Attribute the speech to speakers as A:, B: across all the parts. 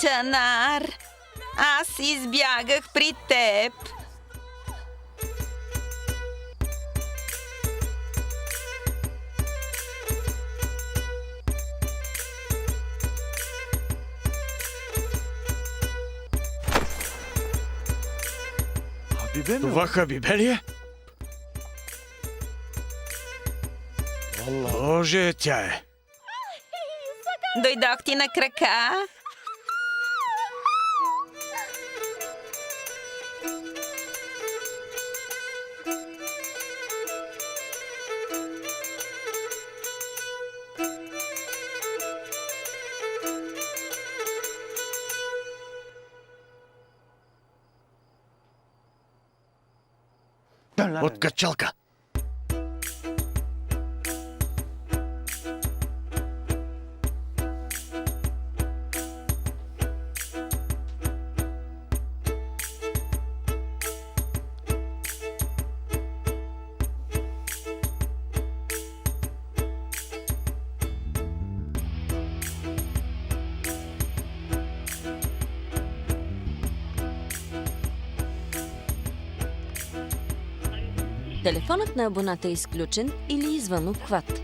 A: Чанар, аз избягах при теб.
B: Това Хабибе ли е? Боже, тя е.
A: Дойдох ти на крака.
B: От качалка.
C: Телефонът на абоната е изключен или извън обхват.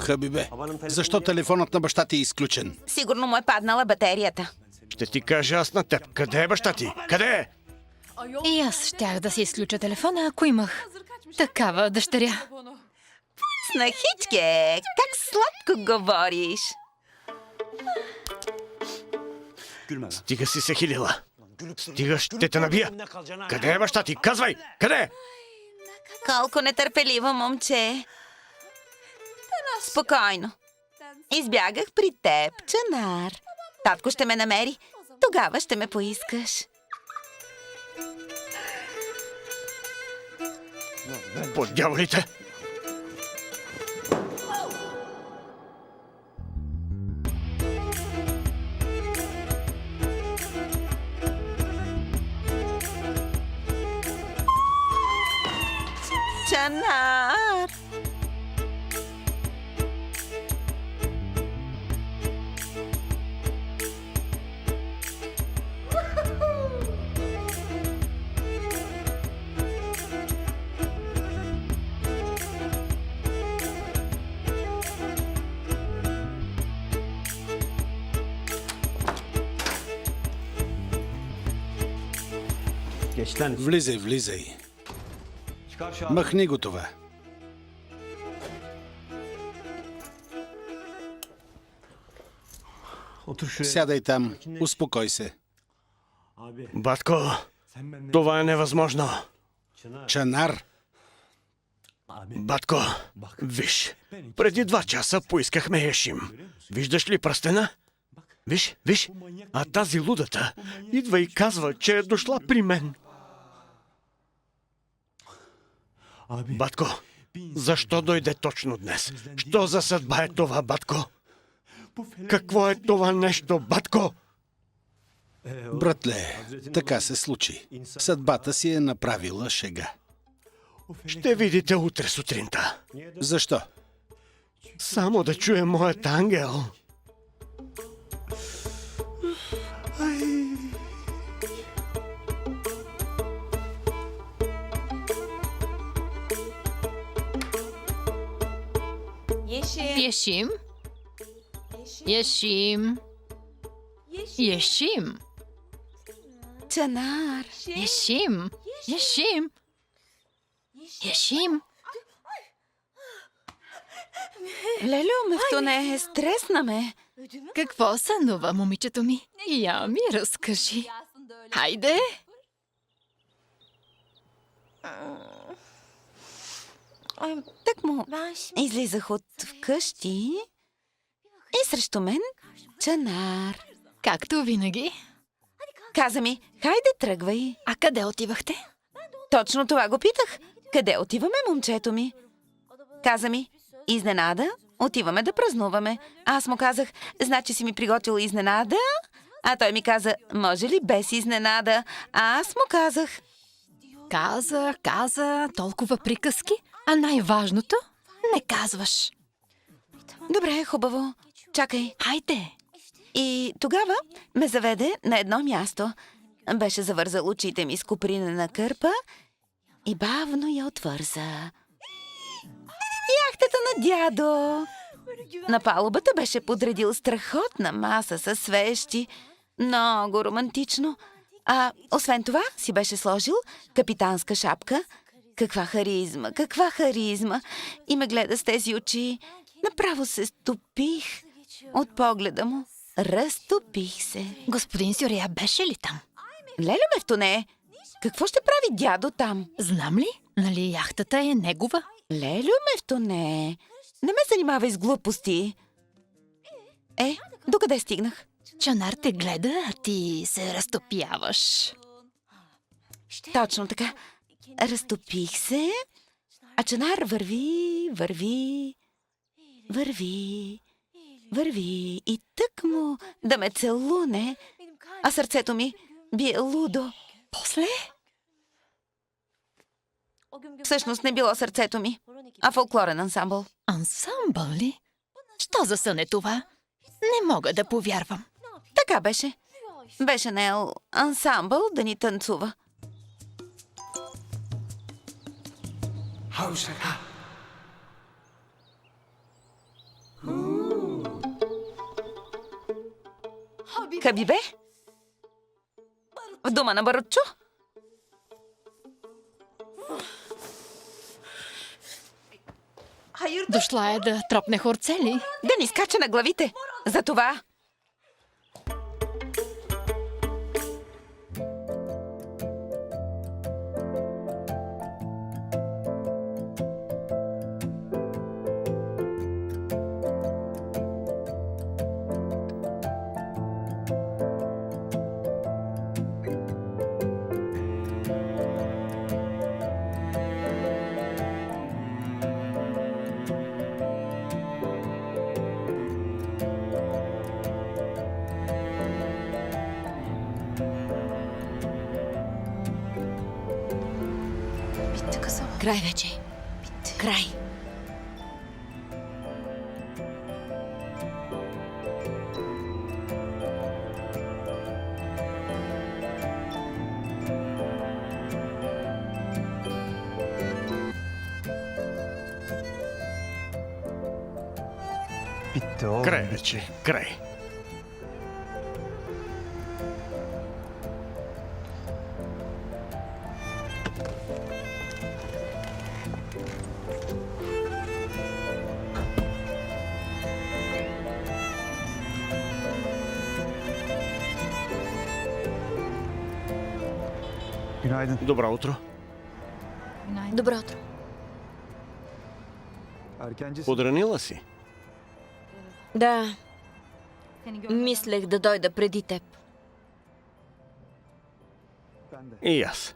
D: Хабибе, защо телефонът на баща ти е изключен?
A: Сигурно му е паднала батерията.
B: Ще ти кажа аз на теб. Къде е баща ти? Къде е?
E: И аз щях да си изключа телефона, ако имах такава дъщеря.
A: Снахичке, как сладко говориш.
B: Стига си се хилила. Стига, ще те набия. Къде е баща ти? Казвай! Къде е?
A: Колко нетърпеливо момче. Спокойно. Избягах при теб, Чанар. Татко ще ме намери. Тогава ще ме поискаш.
B: По дяволите!
A: Чанар!
D: Влизай, влизай. Махни го това. Сядай там, успокой се.
B: Батко, това е невъзможно.
D: Чанар,
B: Батко, виж, преди 2 часа поискахме Ешим. Виждаш ли пръстена? Виж, виж, а тази лудата идва и казва, че е дошла при мен. Батко, защо дойде точно днес? Що за съдба е това, батко? Какво е това нещо, батко?
D: братле, така се случи. Съдбата си е направила шега.
B: Ще видите утре сутринта.
D: Защо?
B: Само да чуе моят ангел.
E: Ешим? Ешим? Ешим?
A: Чанар!
E: Ешим? Ешим? Ешим?
A: Лелю, мефтуне, стресна ме.
E: Какво сънува, момичето ми? Я ми разкажи. Хайде!
A: Так му излизах от вкъщи и срещу мен Чанар.
E: Както винаги.
A: Каза ми, хайде тръгвай.
E: А къде отивахте?
A: Точно това го питах. Къде отиваме, момчето ми? Каза ми, изненада, отиваме да празнуваме. Аз му казах, значи си ми приготвил изненада? А той ми каза, може ли без изненада? А аз му казах,
E: Каза, толкова приказки, а най-важното не казваш.
A: добре, хубаво. Чакай.
E: Хайде!
A: И тогава ме заведе на едно място. Беше завързал очите ми с копринена кърпа и бавно я отвърза. Яхтата на дядо! На палубата беше подредил страхотна маса със свещи. Много романтично. А освен това си беше сложил капитанска шапка. Каква харизма, каква харизма! И ме гледа с тези очи. Направо се стопих от погледа му. Разтопих се.
E: Господин Сюрия беше ли там?
A: Леле Мефтоне, какво ще прави дядо там?
E: Знам ли? Нали яхтата е негова?
A: Лелю Мефтоне, не ме занимавай с глупости. Докъде стигнах?
E: Чанар те гледа, а ти се разтопяваш.
A: Точно така. Разтопих се, а Чанар върви и тък му да ме целуне, а сърцето ми бие лудо.
E: После?
A: Всъщност не било сърцето ми, а фолклорен ансамбъл.
E: Ансамбъл ли? Що за сън е това? Не мога да повярвам.
A: Така беше. Беше наел ансамбъл да ни танцува. Хабибе? В дома на Барутчо?
E: Дошла е да тропне хорцели.
A: Да ни скача на главите. Затова. Край вече. Край.
B: Край вече, край. Добро утро.
C: Добро утро.
B: Подранила си?
C: Да, мислех да дойда преди теб.
B: И аз.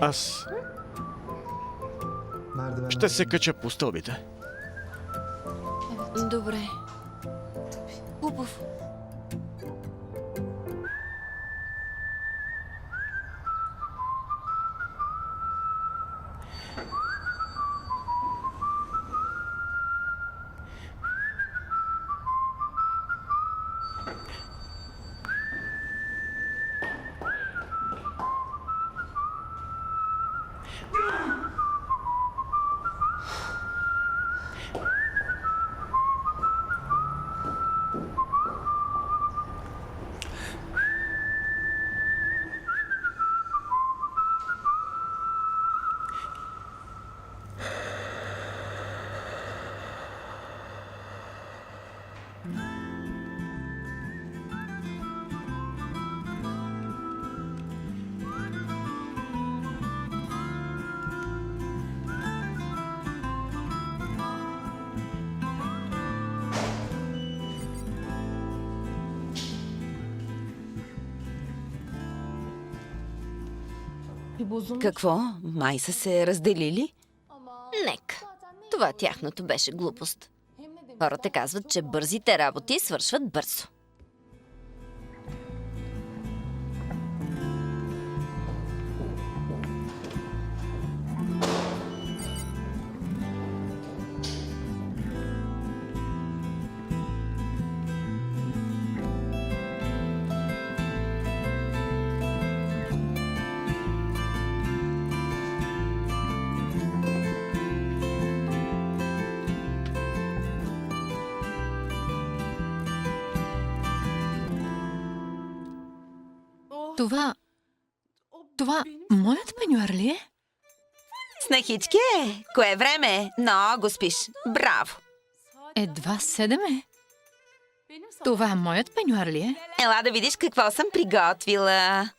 B: Аз ще се кача по стълбите.
C: Добре. Хубаво.
A: Какво? Май са се разделили?
C: Нека. Това тяхното беше глупост. Хората казват, че бързите работи свършват бързо.
E: Това моят пенюар ли е?
A: Снахичке, кое време? Много спиш. Браво!
E: Едва 7 е. Това моят пенюар ли е?
A: Ела да видиш какво съм приготвила.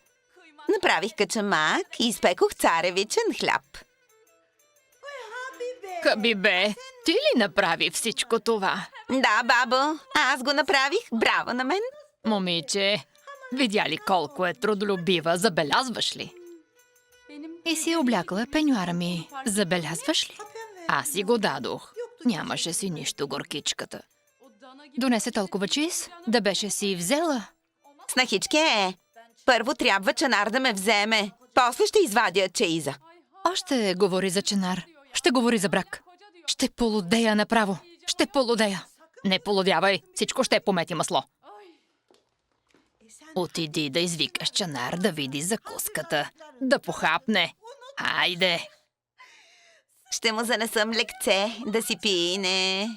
A: Направих качамак и изпекох царевичен хляб.
E: Хабибе, ти ли направи всичко това?
A: Да, бабо, аз го направих. Браво на мен.
E: Момиче, видя ли колко е трудолюбива? Забелязваш ли? И си облякла пенюара ми. Забелязваш ли? Аз си го дадох. Нямаше си нищо горкичката. Донесе толкова чиз, да беше си взела.
A: Снахичке, първо трябва Чанар да ме вземе. После ще извадя чеиза.
E: Още говори за Чанар. Ще говори за брак. Ще полудея направо. Ще полудея. Не полудявай, всичко ще помети масло. Отиди да извикаш Чанар да види закуската. Да похапне. Айде.
A: Ще му занесам лекце да си пине.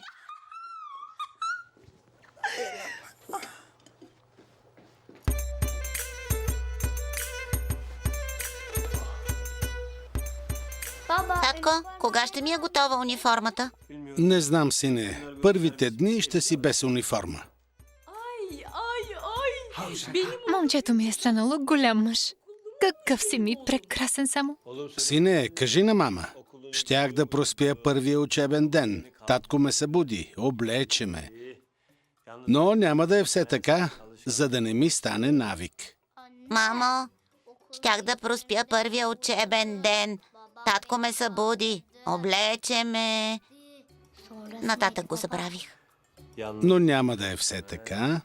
F: Татко, кога ще ми е готова униформата?
D: Не знам, сине. Първите дни ще си без униформа.
E: Момчето ми е станало голям мъж. Какъв си ми прекрасен само.
D: Сине, кажи на мама. Щях да проспя първия учебен ден. Татко ме събуди, облече ме. Но няма да е все така, за да не ми стане навик.
F: Мамо, щях да проспя първия учебен ден. Татко ме събуди, облече ме. Нататък го забравих.
D: Но няма да е все така.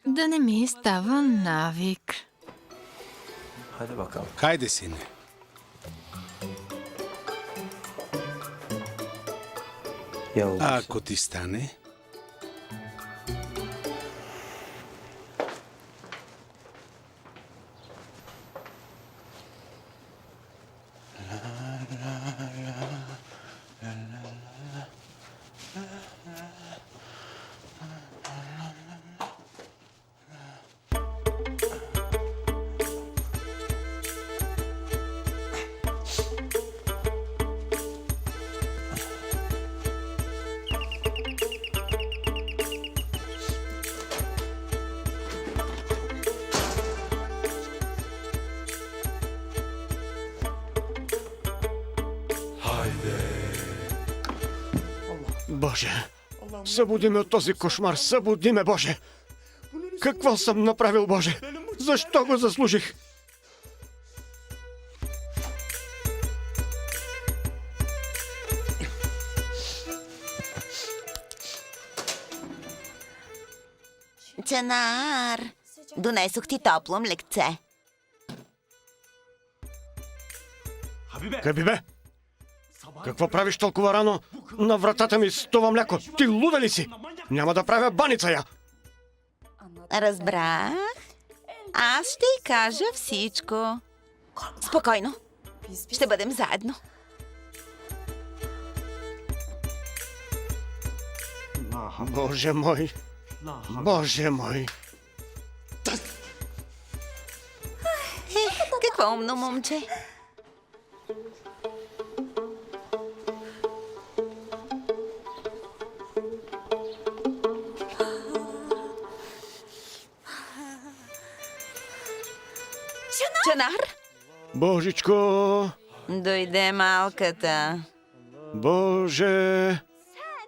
E: Да не ми става навик.
D: Хайде, сине. А ако ти стане?
B: Боже, събуди ме от този кошмар, събуди ме, Боже! Какво съм направил, Боже? Защо го заслужих?
A: Чанар, донесох ти топло млекце.
B: Хабибе! Какво правиш толкова рано на вратата ми с това мляко? Ти луда ли си? Няма да правя баница я!
A: Разбрах. Аз ще й кажа всичко. Спокойно. Ще бъдем заедно.
B: Боже мой! Боже мой!
A: Какво умно момче. Чанар?
B: Божичко!
A: Дойде малката.
B: Боже!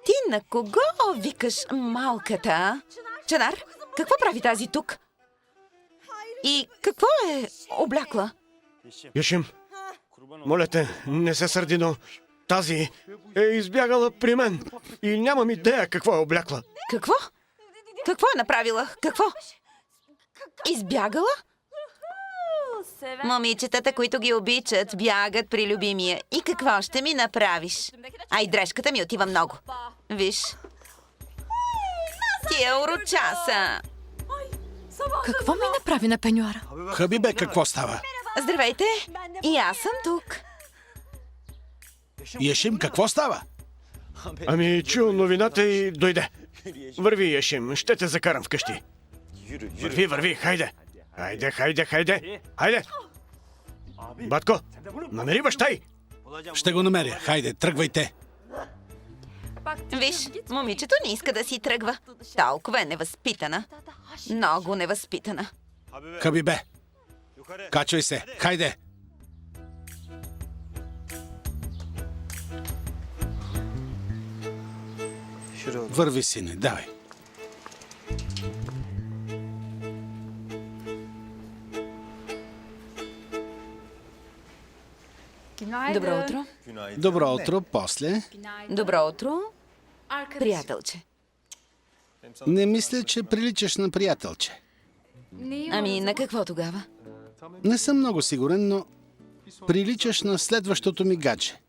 A: Ти на кого викаш малката? Чанар, какво прави тази тук? И какво е облякла?
B: Яшим, моля те, не се сърди, но тази е избягала при мен и нямам идея какво е облякла.
A: Какво? Какво е направила? Какво? Избягала? Момичетата, които ги обичат, бягат при любимия. И какво ще ми направиш? Ай, дрежката ми отива много. Виж. Ти е урочаса.
E: Какво ми направи на пенюара?
D: Хабибе, какво става?
A: Здравейте. И аз съм тук.
D: Яшим, какво става?
B: Ами, чу новината и дойде. Върви, Яшим, ще те закарам вкъщи. Върви, хайде. Хайде. Батко, намери баща й.
D: Ще го намеря. Хайде, тръгвайте.
A: Виж, момичето не иска да си тръгва. Толкова е невъзпитана. Много невъзпитана.
D: Хабибе, качвай се. Хайде. Върви, сине, давай.
A: Добро утро.
D: Добро утро, после.
A: Добро утро, приятелче.
D: Не мисля, че приличаш на приятелче.
A: Ами, на какво тогава?
D: Не съм много сигурен, но приличаш на следващото ми гадже.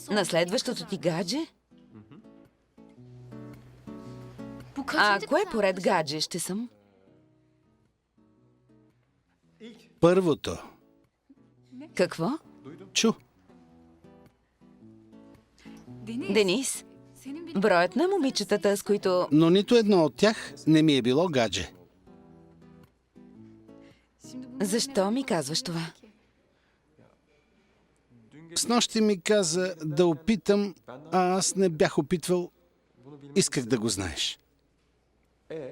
A: На следващото ти гадже? А кое поред гадже ще съм?
D: Първото.
A: Какво?
D: Чу.
A: Денис? Броят на момичетата, с които...
D: Но нито едно от тях не ми е било гадже.
A: Защо ми казваш това?
D: Снощи ми каза да опитам, а аз не бях опитвал. Исках да го знаеш.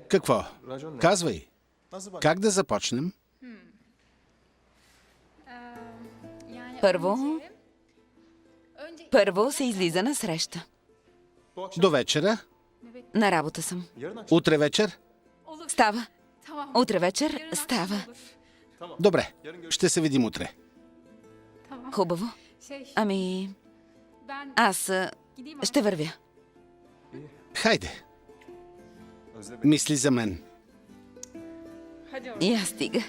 D: Какво? Казвай. Как да започнем?
A: Първо се излиза на среща.
D: До вечера?
A: На работа съм.
D: Утре вечер?
A: Става. Утре вечер става.
D: Добре, ще се видим утре.
A: Хубаво. Ами, аз ще вървя.
D: Хайде. Мисли за мен.
A: И аз стига.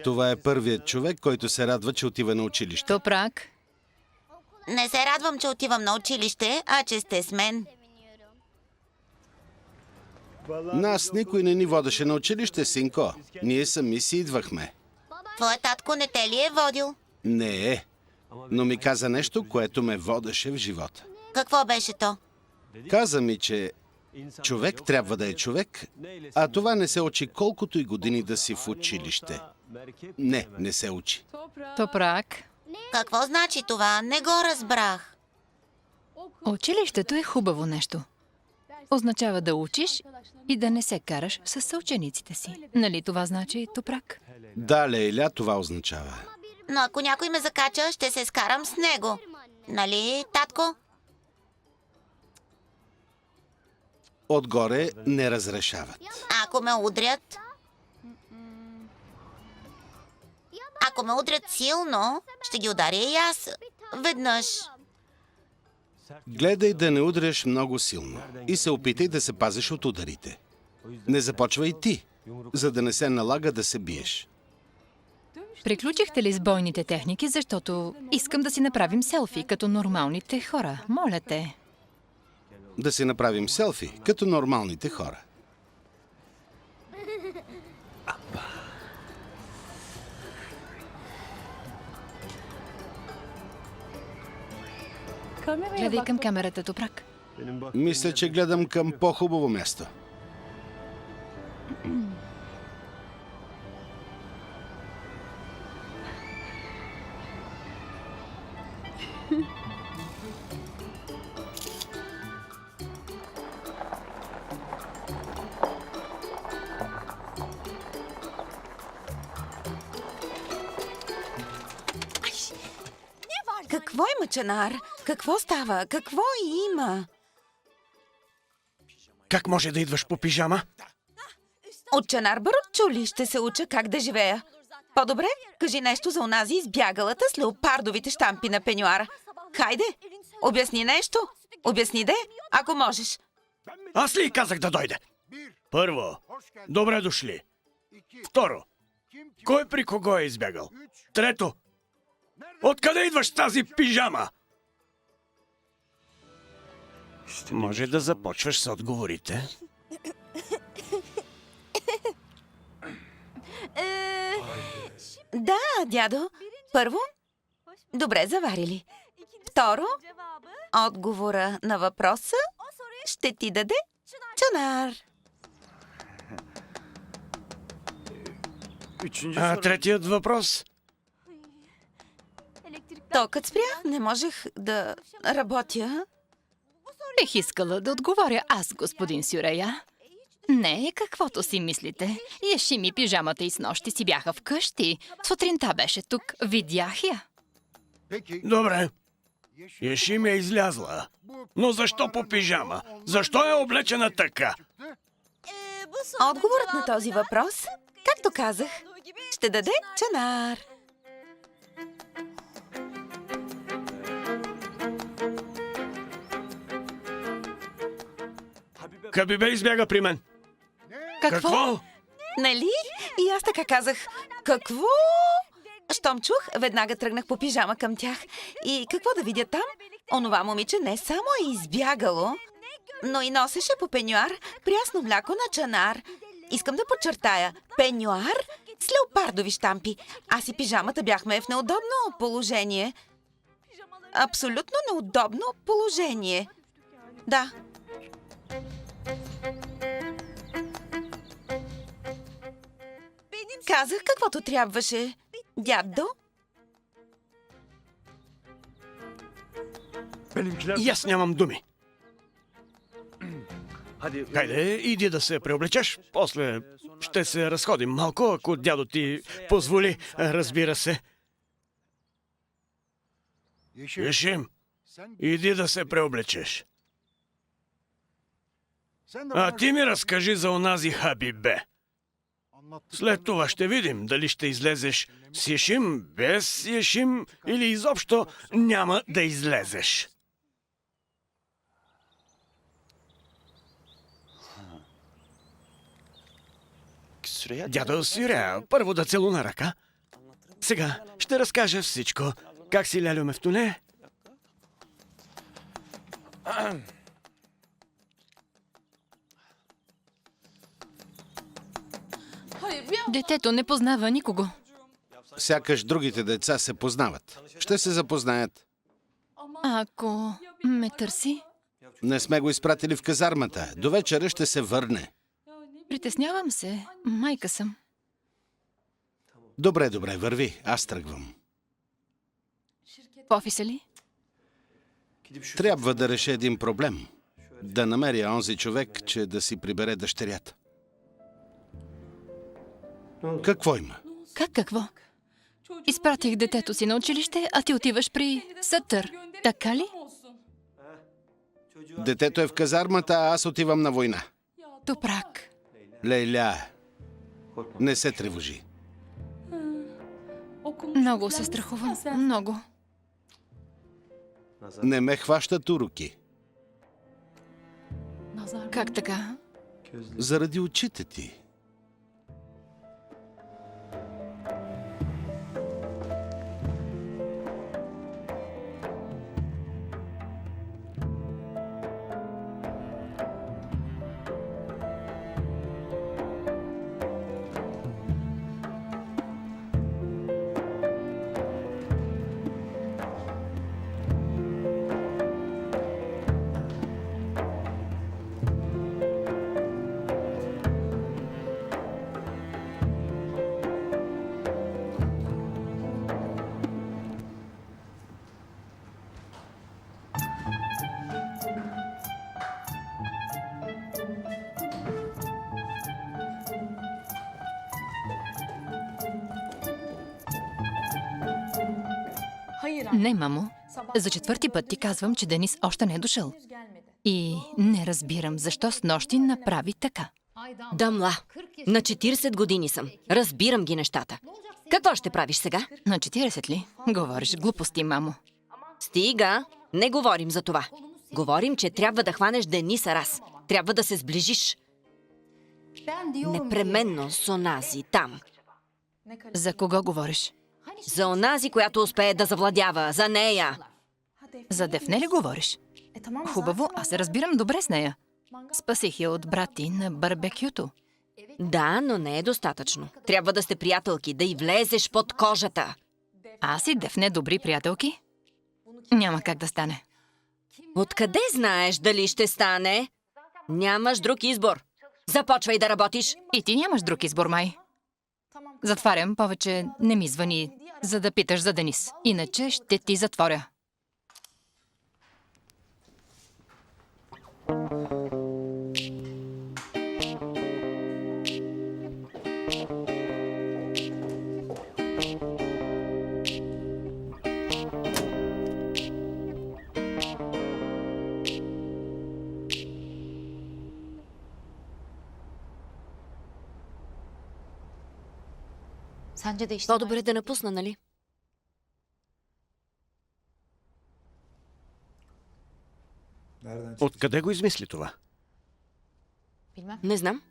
D: Това е първият човек, който се радва, че отива на училище.
E: Топрак,
F: Не се радвам, че отивам на училище, а че сте с мен.
D: Нас никой не ни водеше на училище, синко. Ние сами си идвахме.
F: Твоя татко не те ли е водил?
D: Не е. Но ми каза нещо, което ме водеше в живота.
F: Какво беше то?
D: Каза ми, че човек трябва да е човек, а това не се учи колкото и години да си в училище. Не се учи.
E: Топрак.
F: Какво значи това? Не го разбрах.
E: Училището е хубаво нещо. Означава да учиш и да не се караш с съучениците си. Нали това значи, Топрак?
D: Да, Лейля, това означава.
F: Но ако някой ме закача, ще се скарам с него. Нали, татко?
D: Отгоре не разрешават.
F: Ако ме удрят... Ако ме удрят силно, ще ги ударя и аз. Веднъж.
D: Гледай да не удряш много силно и се опитай да се пазиш от ударите. Не започвай ти, за да не се налага да се биеш.
E: Приключихте ли с бойните техники, защото искам да си направим селфи, като нормалните хора. Моля те.
D: Да си направим селфи, като нормалните хора.
E: Гледай към камерата, Топрак.
D: Мисля, че гледам към по-хубаво място.
A: Какво има, Чанар? Какво става? Какво има?
B: Как може да идваш по пижама?
A: От Чанар Барутчо ли ще се уча как да живея? По-добре, кажи нещо за онази избягалата с леопардовите щампи на пенюара. Хайде, обясни нещо. Обясни де, ако можеш.
B: Аз ли казах да дойде? Първо, добре дошли. Второ, кой при кого е избягал? Трето, откъде идваш с тази пижама? Може да започваш с отговорите.
A: Да, дядо. Първо, добре заварили. Второ, отговора на въпроса ще ти даде Чанар.
B: А третият въпрос?
A: Токът спря, не можех да работя.
E: Бих искала да отговоря аз, господин Сюрея. Не, каквото си мислите. Яши ми пижамата и с нощи си бяха вкъщи. Сутринта беше тук. Видях я.
B: Добре. Ешим е излязла. Но защо по пижама? Защо е облечена така?
A: Отговорът на този въпрос, както казах, ще даде Чанар.
B: Хабибе избяга при мен.
A: Какво? Нали? И аз така казах. Какво? Щом чух, веднага тръгнах по пижама към тях. И какво да видя там? Онова момиче не само е избягало, но и носеше по пенюар прясно мляко на Чанар. Искам да подчертая. Пенюар с леопардови щампи. Аз и пижамата бяхме в неудобно положение. Абсолютно неудобно положение. Да. Казах каквото трябваше, дядо.
B: И аз нямам думи. Хайде, иди да се преоблечеш. После ще се разходим малко, ако дядо ти позволи, разбира се. Ешим, иди да се преоблечеш. А ти ми разкажи за онази Хабибе. След това ще видим дали ще излезеш с Ешим, без Ешим или изобщо няма да излезеш. Дядо Сюрея, първо да целуна ръка. Сега ще разкажа всичко. Как си лялю Мефтуне?
E: Детето не познава никого.
D: Сякаш другите деца се познават. Ще се запознаят.
E: Ако ме търси,
D: Не сме го изпратили в казармата. До вечера ще се върне.
E: притеснявам се. Майка съм.
D: Добре, добре, върви. Аз тръгвам.
E: В офиса ли?
D: Трябва да реша един проблем. Да намеря онзи човек, че да си прибере дъщерята. Какво има?
E: Как какво? Изпратих детето си на училище, а ти отиваш при Сътър. Така ли?
D: Детето е в казармата, а аз отивам на война.
E: Топрак.
D: Лейля, не се тревожи.
E: Много се страхувам. Много.
D: Не ме хващат уроки.
E: Как така?
D: Заради очите ти.
E: Не, мамо. За четвърти път ти казвам, че Денис още не е дошъл. И не разбирам защо снощи направи така.
C: Дамла, на 40 години съм. Разбирам ги нещата. Какво ще правиш сега?
E: На 40 ли? Говориш глупости, мамо.
C: Стига! Не говорим за това. Говорим, че трябва да хванеш Денис Арас. Трябва да се сближиш. Непременно с онази там.
E: За кого говориш?
C: За онази, която успее да завладява. За нея.
E: За Дефне ли говориш? Хубаво, аз се разбирам добре с нея. Спасих я от брат ти на барбекюто.
C: Да, но не е достатъчно. Трябва да сте приятелки, да й влезеш под кожата.
E: Аз и Дефне добри приятелки? Няма как да стане.
C: Откъде знаеш дали ще стане? Нямаш друг избор. Започвай да работиш.
E: И ти нямаш друг избор, май. Затварям, повече не ми звъни, за да питаш за Денис. Иначе ще ти затворя.
C: По-добре да напусна, нали?
B: Откъде го измисли това?
C: Не знам.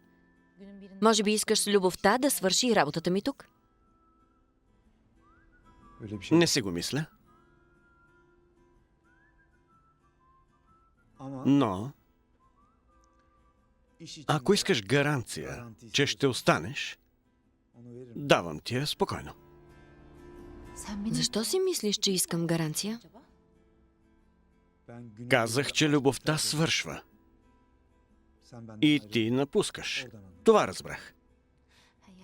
C: Може би искаш с любовта да свърши работата ми тук?
B: Не си го мисля. Но, ако искаш гаранция, че ще останеш, давам ти я спокойно.
C: Защо си мислиш, че искам гаранция?
B: Казах, че любовта свършва. И ти напускаш. Това разбрах.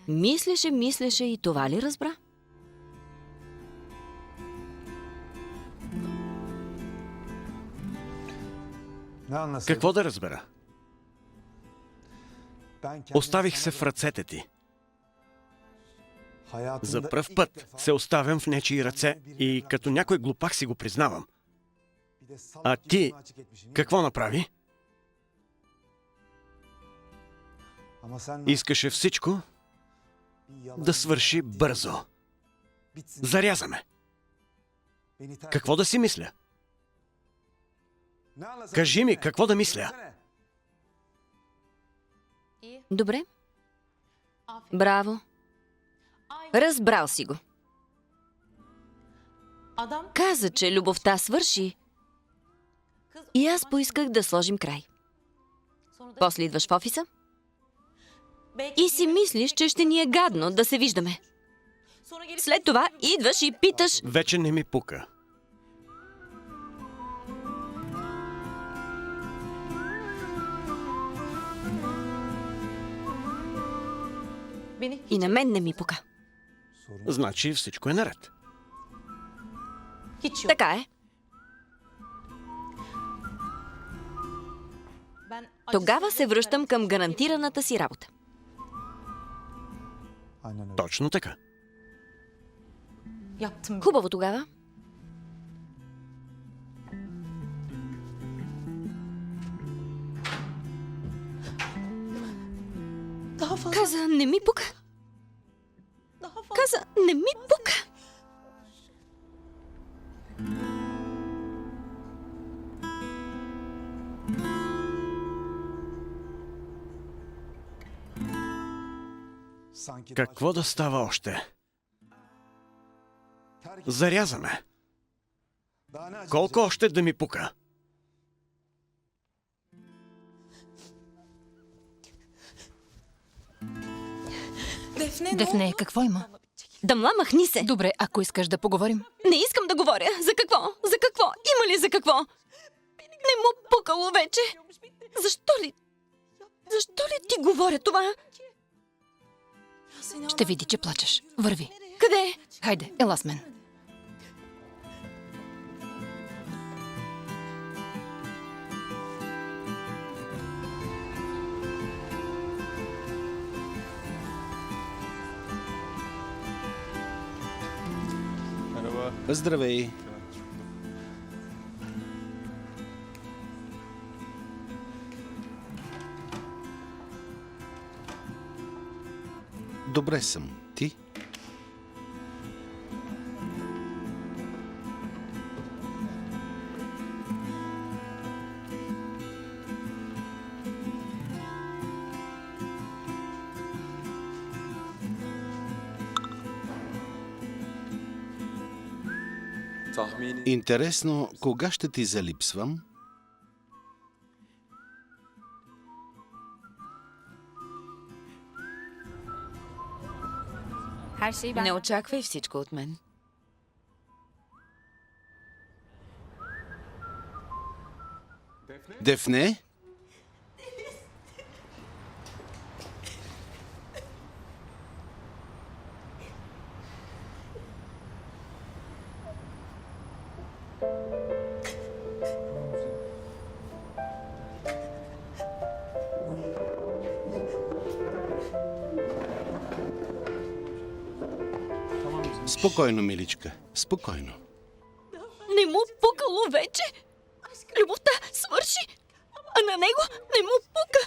C: Мислеше и това ли разбра?
B: Какво да разбера? Оставих се в ръцете ти. За пръв път се оставям в нечии ръце и като някой глупак си го признавам. А ти какво направи? Искаше всичко да свърши бързо. Зарязаме. Какво да си мисля? Кажи ми, какво да мисля?
C: Добре. Браво. Разбрал си го. Каза, че любовта свърши. И аз поисках да сложим край. После идваш в офиса и си мислиш, че ще ни е гадно да се виждаме. След това идваш и питаш...
B: Вече не ми пука.
C: И на мен не ми пука.
B: Значи всичко е наред.
C: Така е. Тогава се връщам към гарантираната си работа.
B: Точно така.
C: Хубаво тогава. Каза, не ми пука. Каза, не ми пука.
B: Какво да става още? Зарязаме. Колко още да ми пука?
E: Дефне, какво има?
C: Дамла, махни се.
E: Добре, ако искаш да поговорим.
C: Не искам да говоря. За какво? За какво? Има ли за какво? Не му пукало вече. Защо ли? Защо ли ти говоря това?
E: Ще види, че плачеш. Върви.
C: Къде?
E: Хайде, ела с мен.
D: Здравей. Добре съм. Ти? Интересно, кога ще ти залипсвам?
A: Не очаквай всичко от мен.
D: Дефне? Спокойно, миличка. Спокойно.
C: Не му пукало вече. Любовта свърши, а на него не му пука.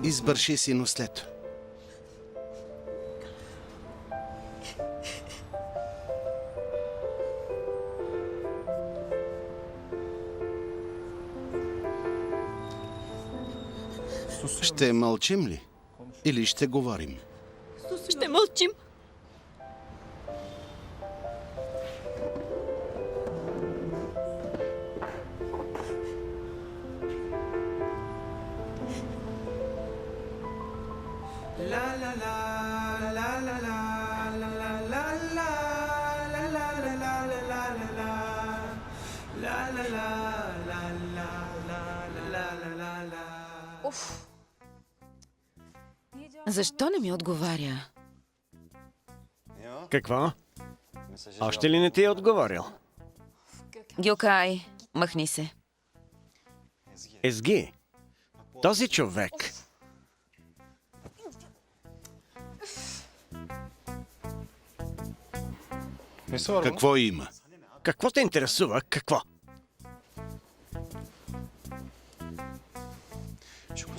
D: Избърши си нослето. Ще мълчим ли? Или ще говорим?
C: Ще мълчим.
A: Защо не ми отговаря?
B: Какво? Още ли не ти е отговорил?
A: Гюкай, махни се.
B: Езги. Този човек.
D: Какво има?
B: Какво те интересува? Какво?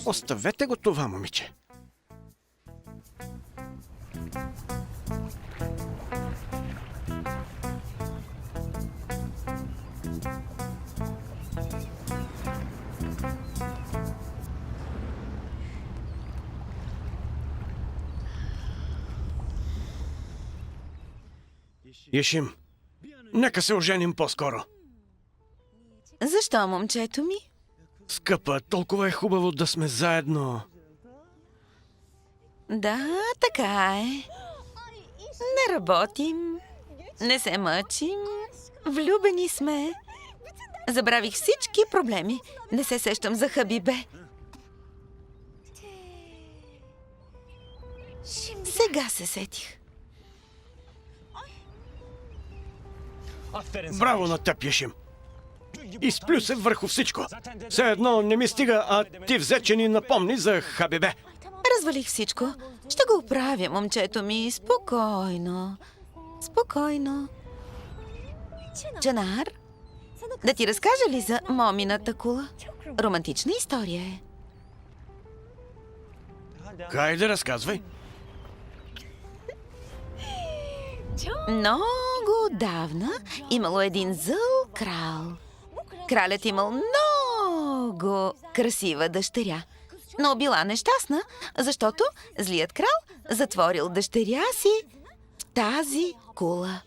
B: Оставете го това, момиче. Ешим, нека се оженим по-скоро.
A: Защо, момчето ми?
B: Скъпа, толкова е хубаво да сме заедно.
A: Да, така е. Не работим, не се мъчим, влюбени сме. Забравих всички проблеми. Не се сещам за Хабибе. Сега се сетих.
B: Браво на теб, Ешим. Изплю се върху всичко. Все едно не ми стига, а ти взе, че ни напомни за Хабибе.
A: Развалих всичко. Ще го оправя, момчето ми. Спокойно. Спокойно. Джанар, да ти разкажа ли за момината кула? Романтична история е.
B: Хайде, разказвай.
A: Много отдавна имало един зъл крал. Кралят имал много красива дъщеря, но била нещастна, защото злият крал затворил дъщеря си в тази кула.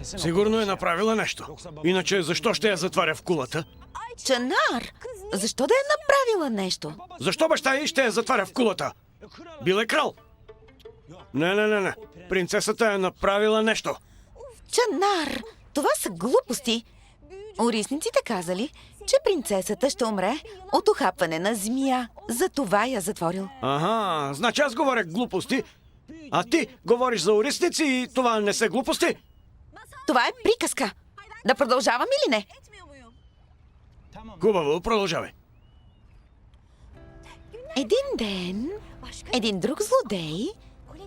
B: Сигурно е направила нещо. Иначе защо ще я затваря в кулата?
A: Чанар, защо да е направила нещо?
B: Защо баща й ще я затваря в кулата? Бил е крал. Не. Принцесата е направила нещо.
A: Чанар, това са глупости. Орисниците казали, че принцесата ще умре от ухапване на змия. Затова я затворил.
B: Ага, значи аз говоря глупости, а ти говориш за орисници и това не са глупости?
A: Това е приказка. Да продължавам или не?
B: Хубаво, продължавай.
A: Един ден, един друг злодей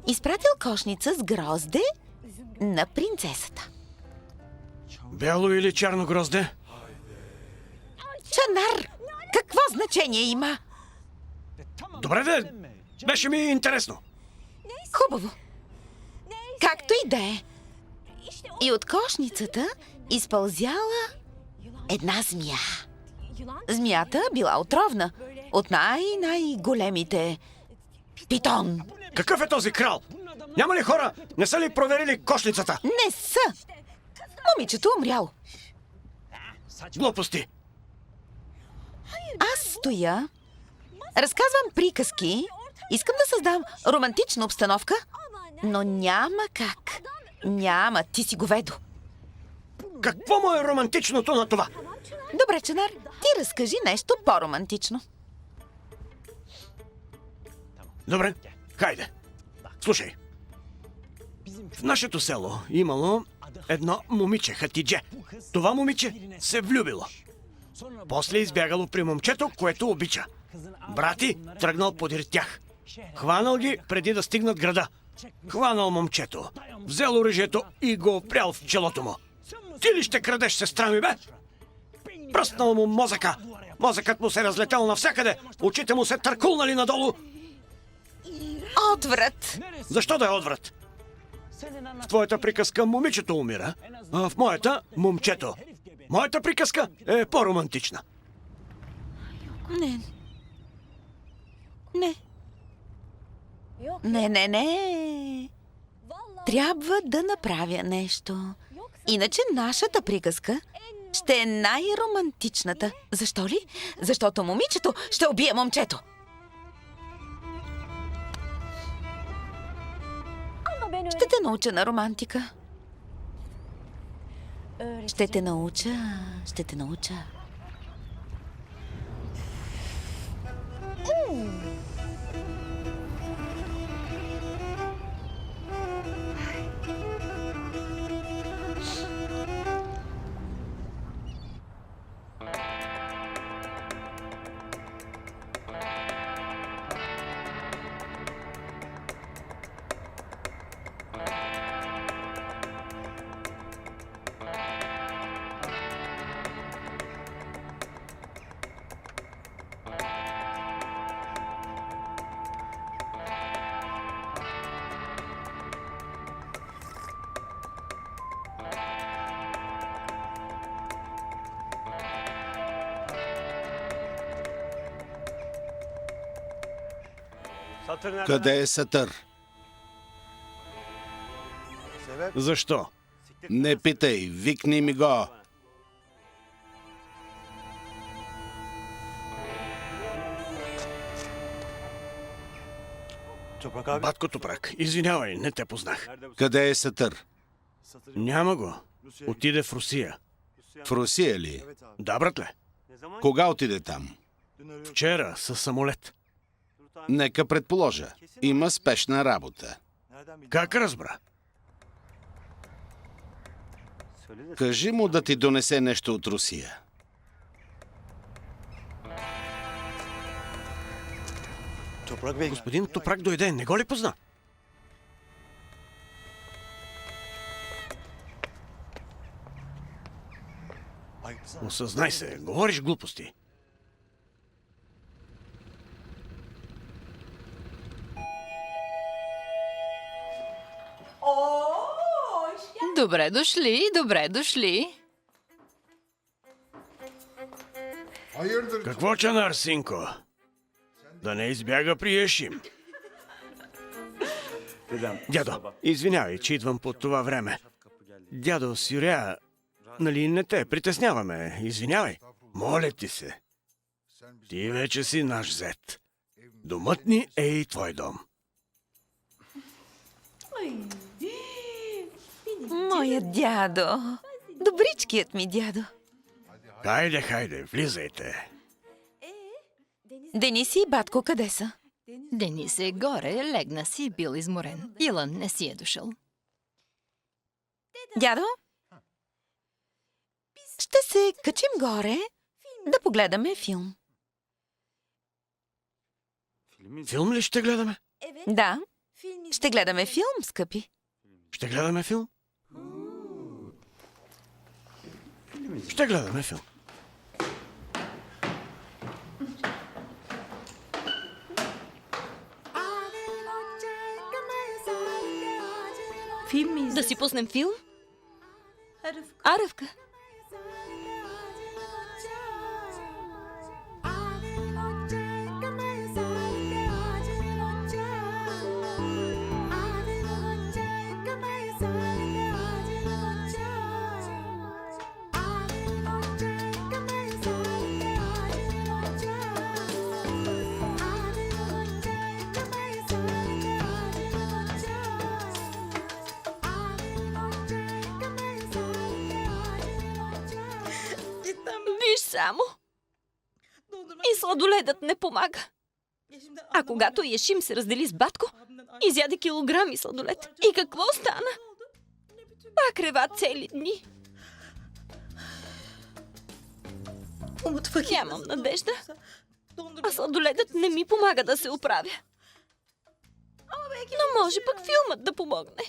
A: изпратил кошница с грозде на принцесата.
B: Бяло или черно грозде?
A: Чанар, какво значение има?
B: Добре де, беше ми интересно.
A: Хубаво. Както и да е. И от кошницата изпълзяла една змия. Змията била отровна. От най-големите. Питон.
B: Какъв е този крал? Няма ли хора? Не са ли проверили кошницата?
A: Не са. Момичето умряло.
B: Глупости.
A: Аз стоя, разказвам приказки, искам да създам романтична обстановка, но няма как. Няма, ти си говедо.
B: Какво му е романтичното на това?
A: Добре, Чанар, ти разкажи нещо по-романтично.
B: Добре, хайде. Слушай. В нашето село имало едно момиче, Хатидже. Това момиче се влюбило. После избягало при момчето, което обича. Брати тръгнал подир тях. Хванал ги преди да стигнат града. Хванал момчето. Взел оръжието и го опрял в челото му. Ти ли ще крадеш, сестра ми, бе? Пръснал му мозъка. Мозъкът му се разлетял навсякъде. Очите му се търкулнали надолу.
A: Отврат!
B: Защо да е отврат? В твоята приказка момичето умира, а в моята момчето. Моята приказка е по-романтична.
A: Не. Не. Не. Трябва да направя нещо. Иначе нашата приказка ще е най-романтичната. Защо ли? Защото момичето ще убие момчето. Ще те науча на романтика. Ще те науча.
D: Къде е Сатър?
B: Защо?
D: Не питай, викни ми го.
B: Батко Топрак, извинявай, не те познах.
D: Къде е Сатър?
B: Няма го. Отиде в Русия.
D: В Русия ли?
B: Да, братле.
D: Кога отиде там?
B: Вчера със самолет.
D: Нека предположа. Има спешна работа.
B: Как разбра?
D: Кажи му да ти донесе нещо от Русия.
B: Господин Топрак дойде, не го ли позна? Осъзнай се, говориш глупости.
E: Добре дошли, добре дошли.
B: Какво, Чанар, синко? Да не избяга при Ешим. Дядо, извинявай, че идвам по това време. Дядо, Сюря, нали не те притесняваме? Извинявай. Моля ти се. Ти вече си наш зет. Домът ни е и твой дом.
A: Моят дядо. Добричкият ми дядо.
B: Хайде, влизайте.
A: Дениси и батко къде са?
E: Денис е горе, легна си, бил изморен. Илън не си е дошъл.
A: Дядо? Ще се качим горе да погледаме филм.
B: Филм ли ще гледаме?
A: Да, ще гледаме филм, скъпи.
B: Ще гледаме филм? Ще гледаме филм.
C: Да си пуснем филм? А, Ръвка? Виж само. И сладоледът не помага. А когато Яшим се раздели с батко, изяде килограми сладолед. И какво стана? Пак рева цели дни. Нямам надежда. А сладоледът не ми помага да се оправя. Но може пък филмът да помогне.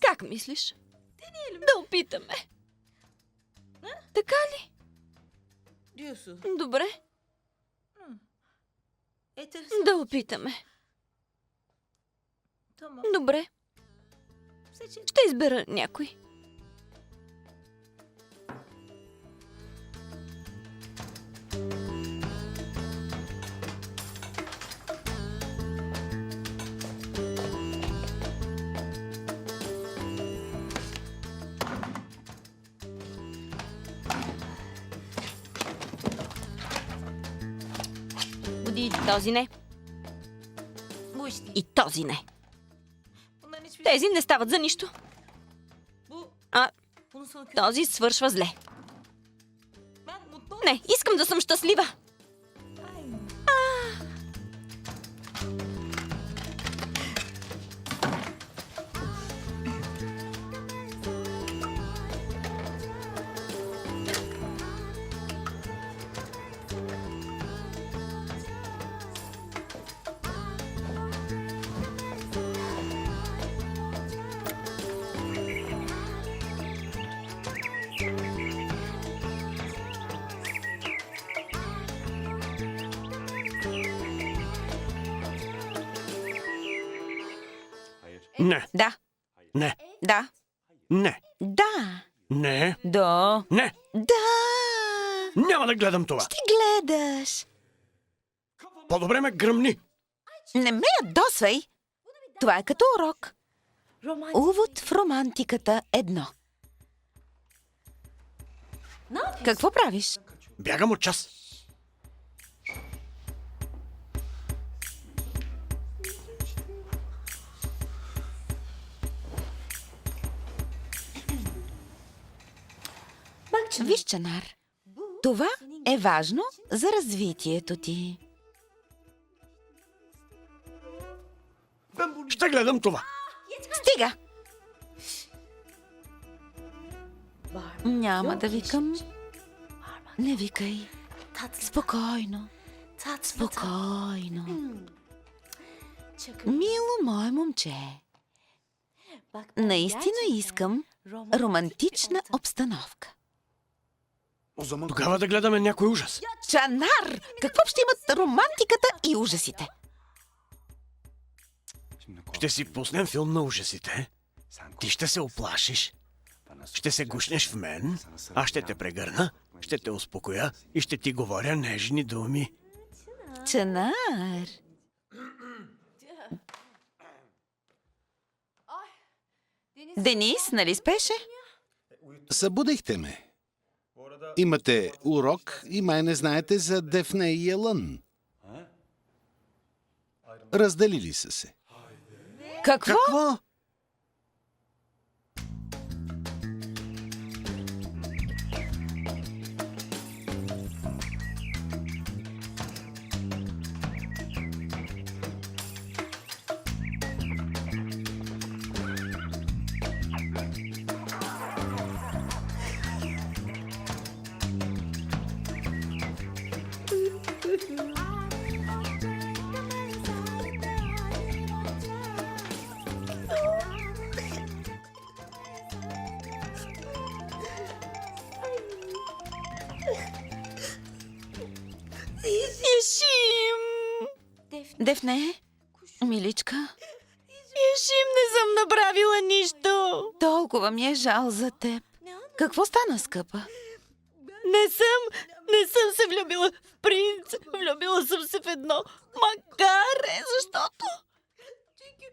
C: Как мислиш? Да опитаме. Така ли? Добре. Да опитаме. Добре. Ще избера някой. Този не. И този не. Тези не стават за нищо. А този свършва зле. Не, искам да съм щастлива.
B: Не,
A: Да.
B: не,
A: Да.
B: не,
A: Да.
B: не,
A: Да.
B: не.
A: Да.
B: Няма да гледам това.
A: Ти гледаш.
B: По-добре ме гръмни.
A: Не ме ядосвай. Това е като урок. Увод в романтиката 1. Какво правиш?
B: Бягам от час.
A: Виж, Чанар. Това е важно за развитието ти.
B: Ще гледам това.
A: Стига! Няма да викам. Не викай. Спокойно. Спокойно. Мило мое момче. Наистина искам романтична обстановка.
B: Тогава да гледаме някой ужас.
A: Чанар! Какво ще имат романтиката и ужасите?
B: Ще си пуснем филм на ужасите. Ти ще се оплашиш. Ще се гушнеш в мен. Аз ще те прегърна. Ще те успокоя и ще ти говоря нежни думи.
A: Чанар! Денис, нали спеше?
D: Събудихте ме. Имате урок и май не знаете за Дефне и Елън. Разделили са се.
A: Какво?
B: Какво?
C: Яшим!
A: Дефне, миличка,
C: Яшим, не съм направила нищо.
A: толкова ми е жал за теб. Какво стана, скъпа?
C: Не съм се влюбила в принц. Влюбила съм се в едно магаре, защото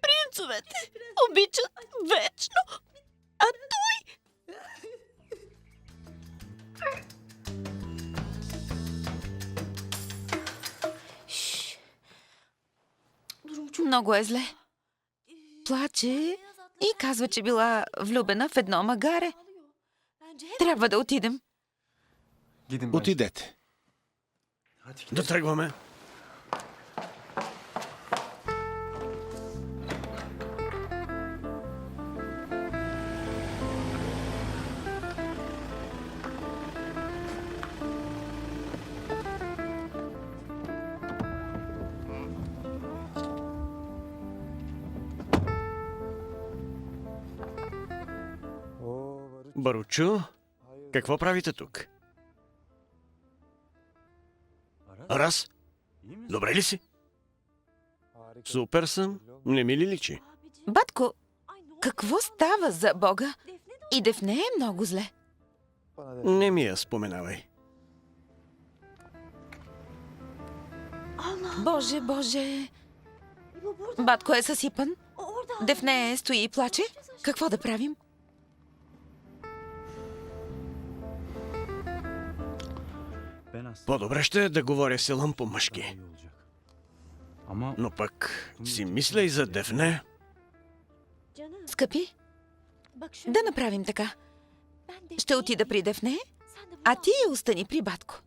C: принцовете обичат вечно. А той...
A: Много е зле. Плаче и казва, че била влюбена в едно магаре. Трябва да отидем.
D: Отидете.
B: Да тръгваме. Баручо, какво правите тук? Арас, добре ли си? Супер съм, не ми ли личи?
A: Батко, какво става за Бога? И Дефне е много зле.
B: Не ми я споменавай.
A: Боже, Боже. Батко е съсипан. Дефне стои и плаче. Какво да правим?
B: По-добре ще е да говоря селъм по-мъжки. Но пък си мисля и за Дефне.
A: Скъпи, да направим така. Ще отида при Дефне, а ти остани при батко.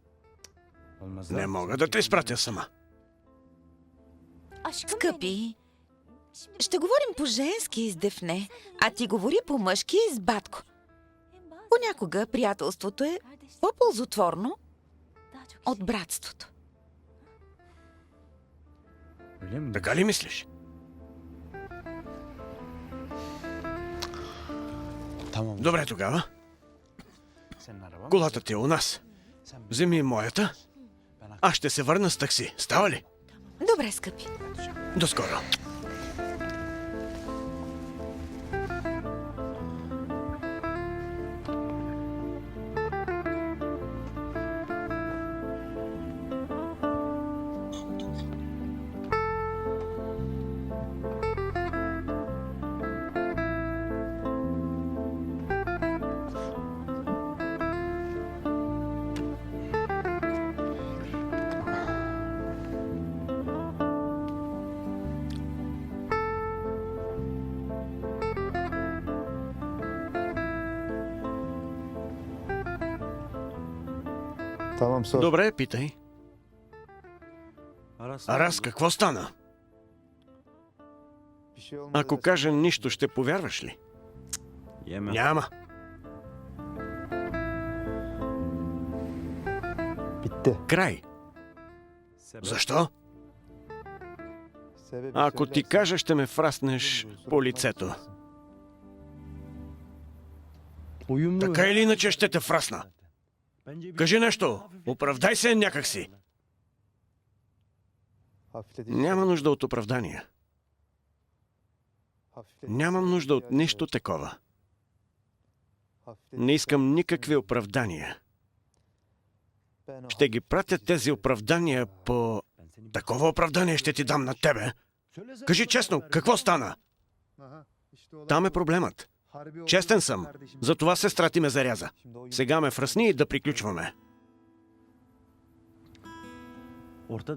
B: Не мога да те изпратя сама.
A: Скъпи, ще говорим по-женски с Дефне, а ти говори по-мъжки с батко. Понякога приятелството е по-ползотворно от братството.
B: Така ли мислиш? Добре тогава. Колата ти е у нас. Вземи моята. Аз ще се върна с такси. Става ли?
A: Добре, скъпи.
B: До скоро.
G: Tamam sor.
B: Добре, питай. Арас, какво стана?
G: Bir şey olmaz
B: Ако
G: desem
B: кажа нищо, ще повярваш ли? Няма.
G: bitti.
B: Край. Защо?
G: Sebebi
B: Ако ти
G: söylersen
B: кажа, ще ме фраснеш
G: sorun
B: по лицето.
G: kalmasın. Uyumlu
B: Така или иначе ще те фрасна. Кажи нещо. Оправдай се някакси.
G: hafifletici
B: Няма нужда от оправдания. Нямам нужда от нищо такова. Не искам никакви оправдания. Ще ги пратя тези оправдания по... Такова оправдание ще ти дам на тебе. Кажи честно, какво стана? Там е проблемът. Честен съм. Затова сестра ти ме заряза. Сега ме фръсни и да приключваме.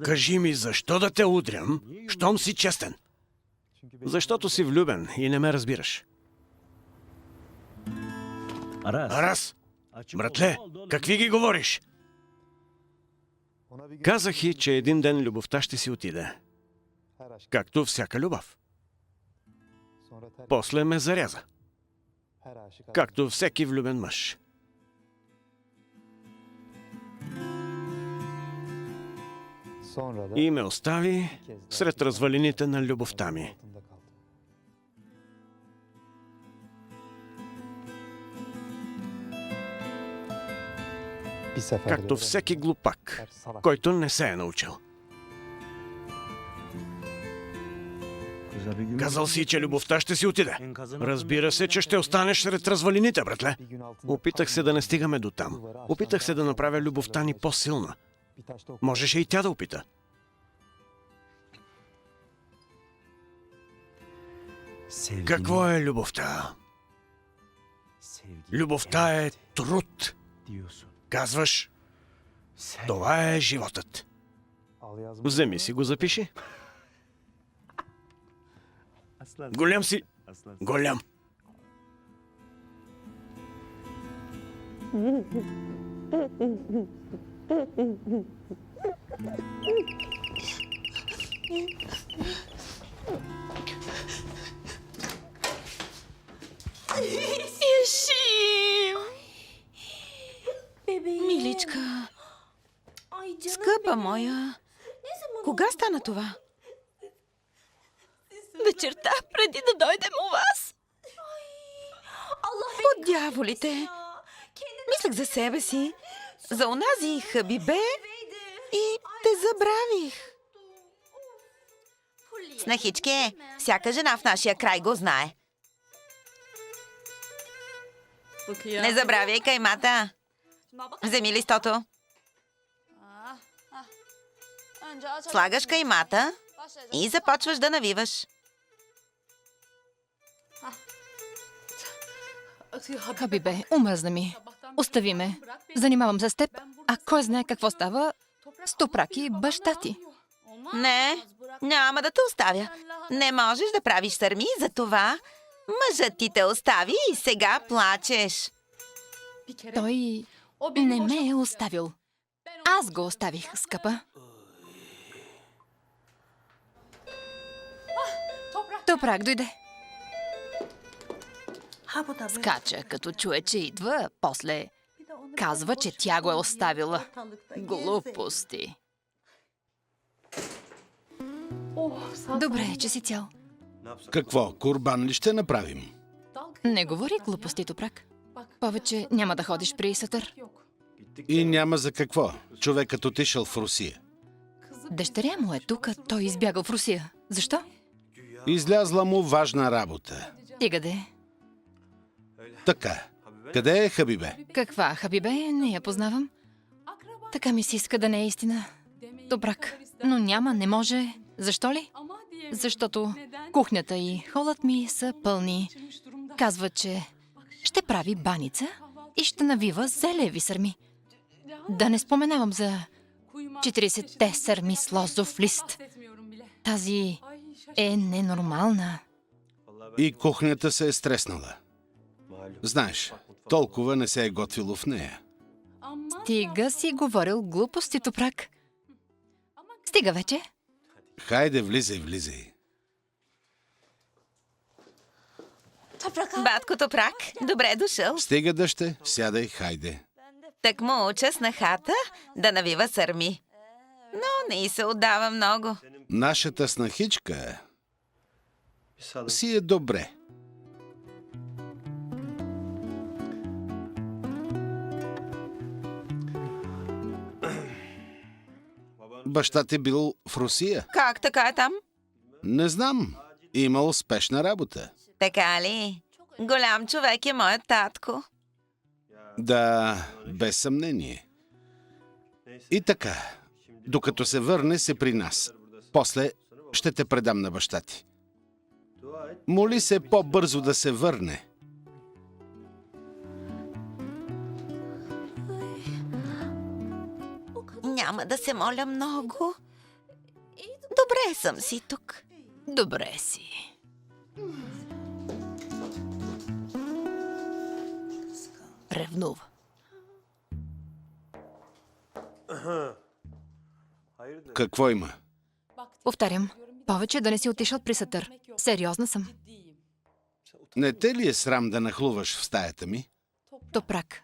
B: Кажи ми, защо да те удрям, щом си честен? Защото си влюбен и не ме разбираш. Арас, братле, какви ги говориш? Казах и, че един ден любовта ще си отиде. Както всяка любов. После ме заряза. Както всеки влюбен мъж. И ме остави сред развалините на любовта ми.
G: Bir seferde
B: както
G: öğrendim.
B: всеки глупак,
G: Her salak.
B: който не се е научил. Казал си, че любовта ще си отиде. Разбира се, че ще останеш сред развалините, братле.
G: Bir gün altında
B: Опитах се да не стигаме до там. Опитах се да направя любовта ни по-силна.
G: bir taşta
B: Можеше и тя да опита. Какво е любовта? Любовта е труд. Казваш, това е животът.
G: al yazma.
B: Вземи си го запиши. Голям си. Голям.
A: Ешим! Миличка, скъпа моя, кога стана това?
C: Вечерта, преди да дойдем у вас.
A: От дяволите! Мислех за себе си, за онази Хабибе и те забравих. Снахичке, всяка жена в нашия край го знае. Не забравяй каймата. Вземи листото. Слагаш каймата и започваш да навиваш.
E: Хабибе, омръзна ми. Остави ме. Занимавам се с теб, а кой знае какво става с Топрак и баща ти.
A: Не, няма да те оставя. Не можеш да правиш сърми, за това мъжът ти те остави и сега плачеш.
E: Той не ме е оставил. Аз го оставих, скъпа. Топрак дойде. Скача, като чуе, че идва, после казва, че тя го е оставила. Глупости. Добре, че си цял.
D: Какво, курбан ли ще направим?
E: Не говори глупости, Топрак. Повече няма да ходиш при Сатър.
D: И няма за какво. Човекът отишъл в Русия.
E: Дъщеря му е тук, той избягал в Русия. Защо?
D: Излязла му важна работа.
E: Стига де.
D: Така, къде е Хабибе?
E: Каква, Хабибе? Не я познавам. Така ми се иска да не е истина. Добрак. Но няма, не може. Защо ли? Защото кухнята и холът ми са пълни. Казва, че ще прави баница и ще навива зелеви сърми. Да не споменавам за 40-те сърми с лозов лист. Тази е ненормална.
D: И кухнята се е стреснала. Знаеш, толкова не се е готвило в нея.
E: Стига си говорил глупости, Топрак. Стига вече.
D: Хайде, влизай, влизай.
A: Батко Топрак, добре дошъл.
D: Стига, дъще, сядай, хайде.
A: Так му уча снахата да навива сърми. Но не й се отдава много.
D: Нашата снахичка си е добре. Баща ти бил в Русия?
A: Как така е там?
D: Не знам. Имал успешна работа.
A: Така ли? Голям човек е моят татко.
D: Да, без съмнение. И така, докато се върне, се при нас. После ще те предам на баща ти. Моли се по-бързо да се върне.
A: Няма да се моля много. Добре съм си тук.
E: Добре си. Ревнува.
D: Какво има?
E: Повтарям, повече да не си отишъл при Сатър. Сериозна съм.
D: Не те ли е срам да нахлуваш в стаята ми?
E: Топрак,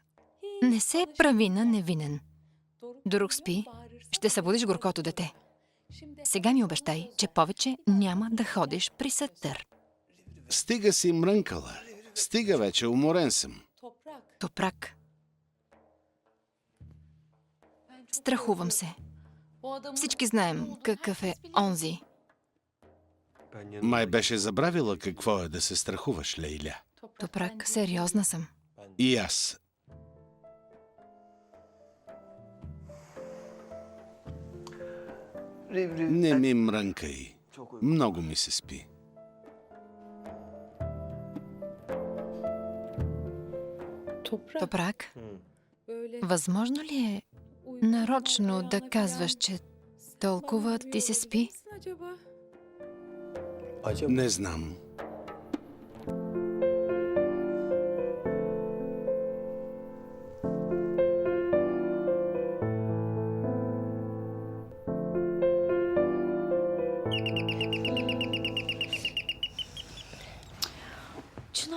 E: не се прави на невинен. Друг спи, ще събудиш горкото дете. Сега ми обещай, че повече няма да ходиш при Сатър.
D: Стига си мрънкала. Стига вече, уморен съм.
E: Топрак. Страхувам се. Всички знаем какъв е онзи.
D: Май беше забравила какво е да се страхуваш, Лейля.
E: Топрак, сериозна съм.
D: И аз. Не ми мрънкай. Много ми се спи.
E: Топрак, възможно ли е нарочно да казваш, че толкова ти се спи?
D: Не знам.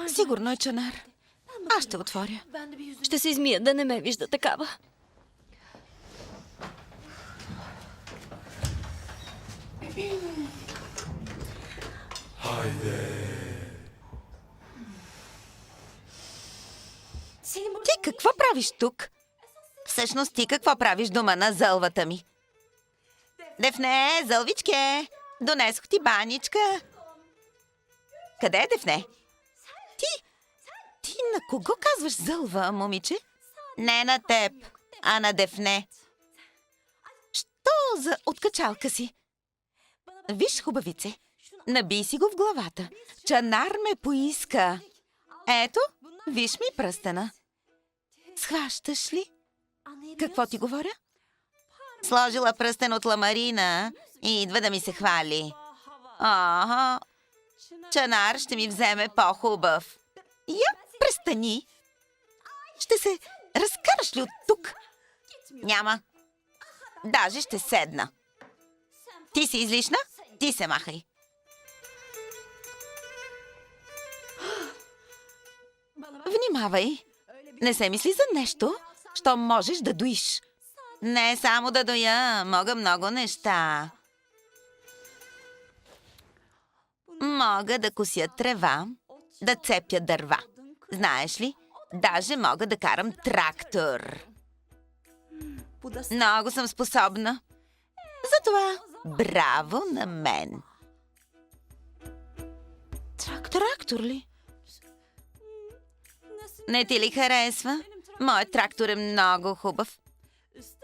A: Сигурно е Чанар. Аз ще отворя.
C: Ще се измия да не ме вижда такава.
A: Ти какво правиш тук? Всъщност ти какво правиш дома на зълвата ми? Дефне, зълвичке, донесох ти баничка. Къде е Дефне? Ти на кого казваш зълва, момиче? Не на теб, а на Дефне. Що за откачалка си? Виж, хубавице, набий си го в главата. Чанар ме поиска. Ето, виж ми пръстена. Схващаш ли? Какво ти говоря? Сложила пръстен от ламарина и идва да ми се хвали. Ага, Чанар ще ми вземе по-хубав. Я, престани. Ще се разкараш ли от тук? Няма. Даже ще седна. Ти си излишна? Ти се махай. Внимавай. Не се мисли за нещо, що можеш да доиш. Не само да доя, мога много неща. Мога да кося трева, да цепя дърва. Знаеш ли, даже мога да карам трактор. Много съм способна. Затова браво на мен. Трактор ли? Не ти ли харесва? Моят трактор е много хубав.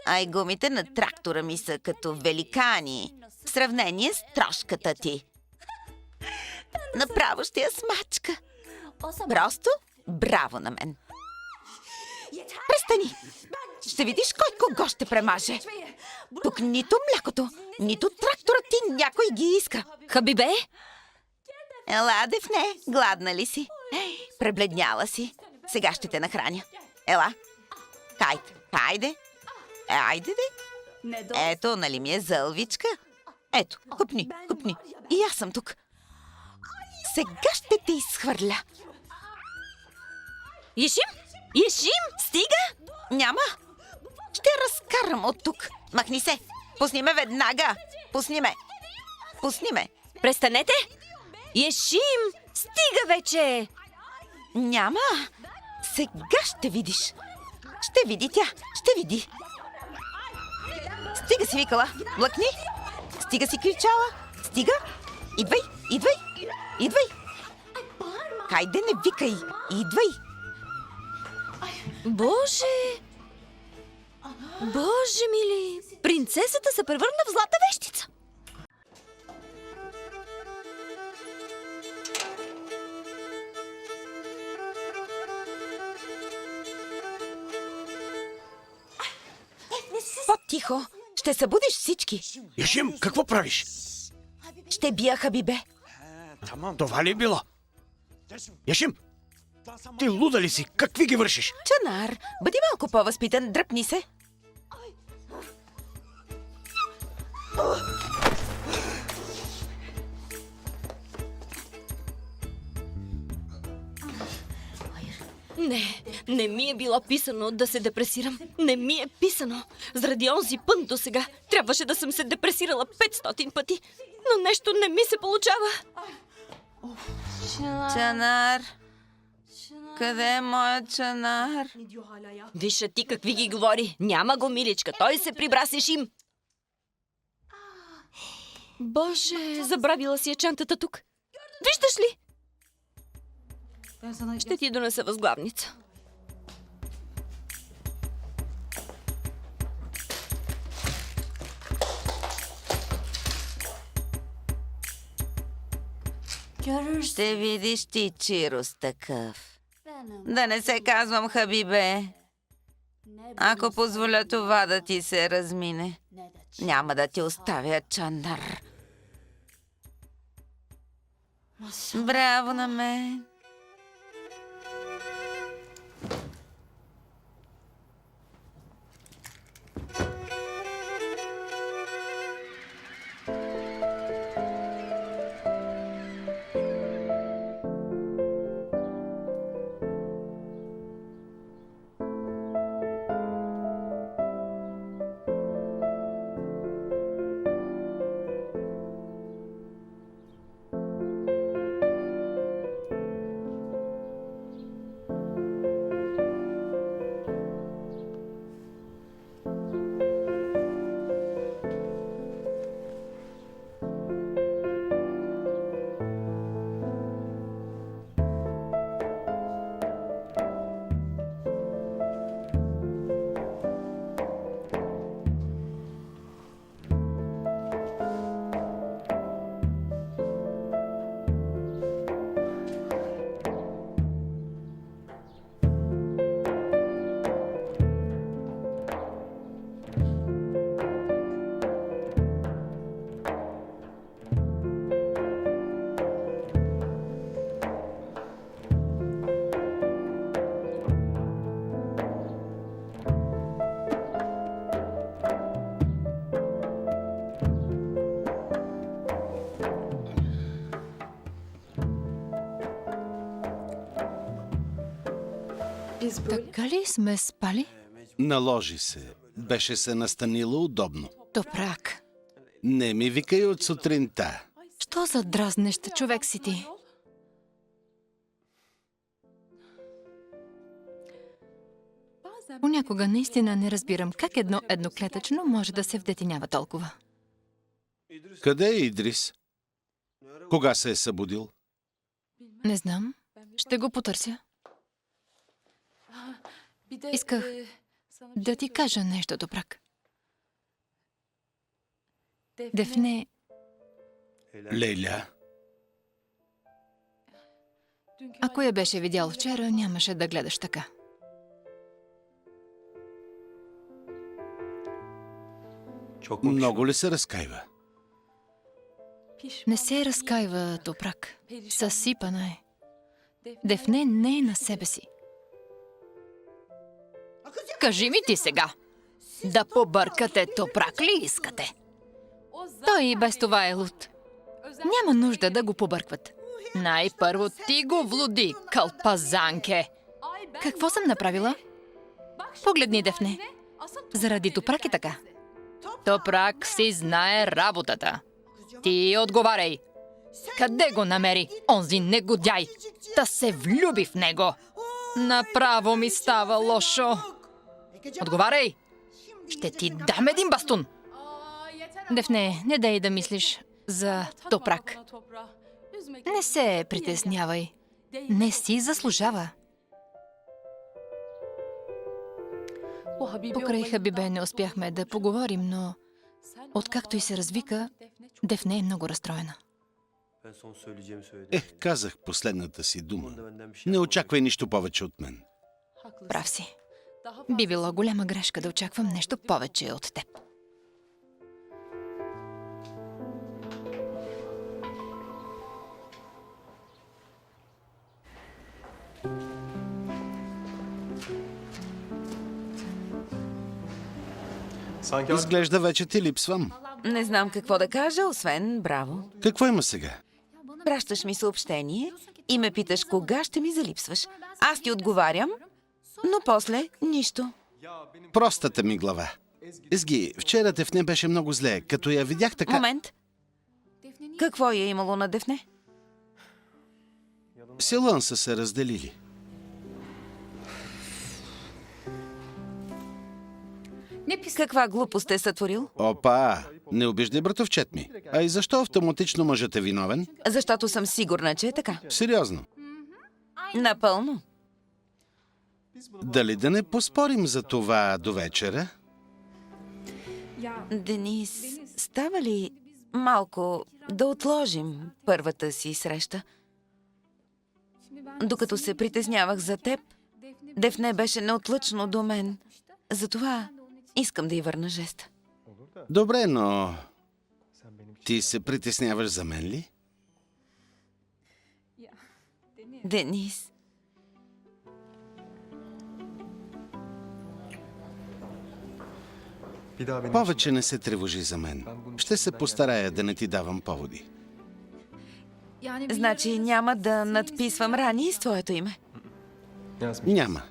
A: А и гумите на трактора ми са като великани в сравнение с трошката ти. Направо ще я смачка. Просто браво на мен. Престани! Ще видиш кой кого ще премаже. Тук нито млякото, нито тракторът ти някой ги иска.
C: Хабибе?
A: Ела, Дефне, гладна ли си? Пребледняла си. Сега ще те нахраня. Ела. Хайде. Айде, де. Ето, нали ми е зълвичка? Ето, хупни. И аз съм тук. Сега ще те изхвърля.
C: Ешим, стига!
A: Няма. Ще разкарам от тук. Махни се. Пусни ме веднага. Пусни ме.
C: Престанете! Ешим, стига вече!
A: Няма. Сега ще видиш. Ще види тя. Ще види. Стига си викала. Млъкни. Стига си кричала. Стига. Идвай. Хайде, не викай. Идвай.
C: Боже мили! Принцесата се превърна в злата вещица!
A: По-тихо. Ще събудиш всички.
B: Ешим, какво правиш?
A: Ще бия Хабибе.
B: Това ли е било? Ешим, ти луда ли си? Какви ги вършиш?
A: Чанар, бъди малко по-възпитан. Дръпни се.
C: Не ми е било писано да се депресирам. Не ми е писано. Заради онзи пън до сега трябваше да съм се депресирала 500 пъти. Но нещо не ми се получава.
A: Чанар. Къде е моят чанар?
C: Виж ти какви ги говори. Няма го, миличка. Той се прибра с Ешим. Боже, забравила си я чантата тук. Виждаш ли? Ще ти донеса възглавница.
A: Ще видиш ти Чирос такъв. Да не се казвам Хабибе. Ако позволя това да ти се размине, няма да ти оставя чандар. Браво на мен!
E: Така ли сме спали?
D: Наложи се. Беше се настанило удобно.
E: Топрак.
D: Не ми викай от сутринта.
E: Що за дразнещ човек си ти? Понякога наистина не разбирам как едно едноклетъчно може да се вдетинява толкова.
D: Къде е Идрис? Кога се е събудил?
E: Не знам. Ще го потърся. Исках да ти кажа нещо, Топрак. Дефне,
D: Лейля,
E: ако я беше видял вчера, нямаше да гледаш така.
D: много ли се разкаива?
E: Не се разкаива, Топрак. Съсипана е. Дефне не е на себе си. Кажи ми ти сега. Да побъркате Топрак ли искате? Той и без това е луд. Няма нужда да го побъркват. Най-първо ти го влуди, кълпазанке. Какво съм направила? Погледни, Дефне. Заради Топрак е така. Топрак си знае работата. Ти отговаряй. Къде го намери онзи негодяй? Да се влюби в него. Направо ми става лошо. Отговаряй. Ще ти дам един бастун. Дефне, не дай да мислиш за Топрак. Не се притеснявай. Не си заслужава. Покрай Хабибе не успяхме да поговорим, но откакто и се развика, Дефне е много разстроена.
D: Казах последната си дума. Не очаквай нищо повече от мен.
E: Прав си. Би било голяма грешка да очаквам нещо повече от теб.
D: Изглежда вече ти липсвам.
A: Не знам какво да кажа, освен браво.
D: Какво има сега?
A: Пращаш ми съобщение и ме питаш кога ще ми залипсваш. Аз ти отговарям, но после нищо.
D: Простата ми глава. Изги, вчера Дефне беше много зле. Като я видях така...
A: Момент. Какво е имало на Дефне?
D: Силън са се разделили.
A: Каква глупост е сътворил?
D: Опа, не обиждай братовчет ми. А и защо автоматично мъжът е виновен?
A: Защото съм сигурна, че е така.
D: Сериозно.
A: Напълно.
D: Дали да не поспорим за това до вечера?
A: Денис, става ли малко да отложим първата си среща? Докато се притеснявах за теб, Дефне беше неотлъчно до мен. Затова искам да й върна жест.
D: Добре, но ти се притесняваш за мен ли?
A: Денис,
D: Повече не се тревожи за мен. Ще се постарая да не ти давам поводи.
A: значи няма да надписвам рани с твоето име.
D: Няма.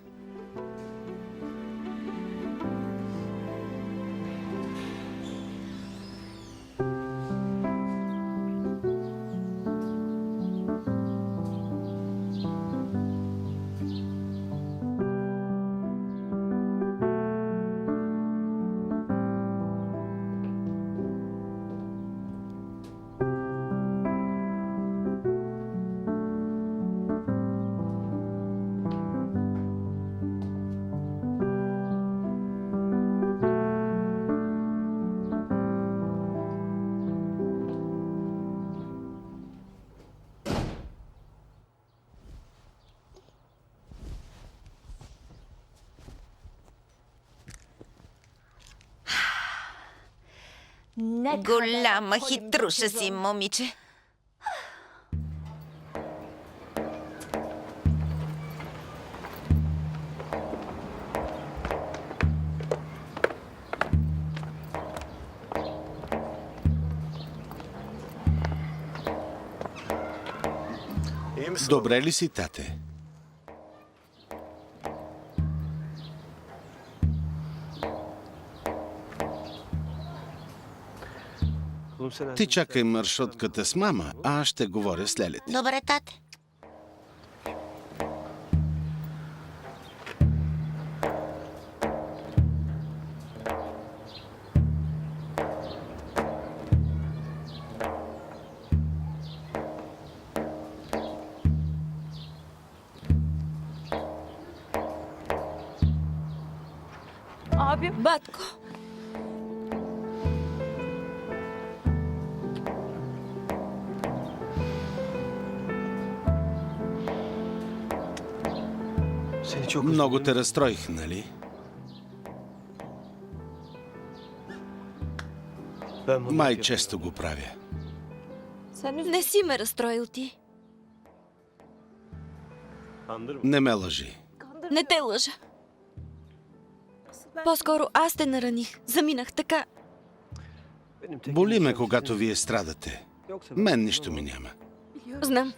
A: Голяма хитруша си, момиче.
D: Добре ли си, тате? Ти чакай маршрутката с мама, а аз ще говоря с Лелите.
F: Добре, тате.
C: Батко,
D: Много те разстроих, нали? Май често го правя.
C: не си ме разстроил ти.
D: Не ме лъжи.
C: Не те лъжа. По-скоро аз те нараних. Заминах така.
D: Боли ме, когато вие страдате. Мен нищо ми няма.
C: Знам.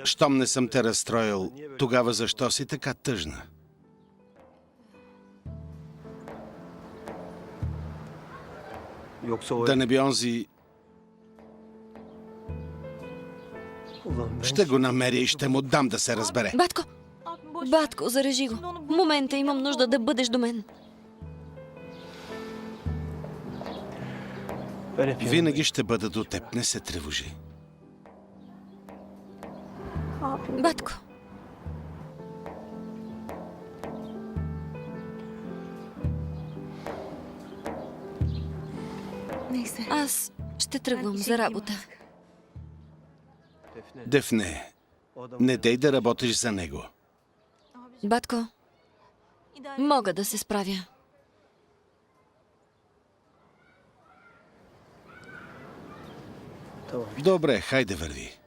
D: Щом не съм те разстроил, тогава защо си така тъжна? Да не би онзи... Ще го намеря и ще му дам да се разбере.
C: Батко! Батко, зарежи го. В момента имам нужда да бъдеш до мен.
D: Винаги ще бъда до теб, не се тревожи.
C: Батко. Аз ще тръгвам за работа.
D: Дефне, не дей да работиш за него.
C: Батко, мога да се справя.
D: Добре, хайде върви.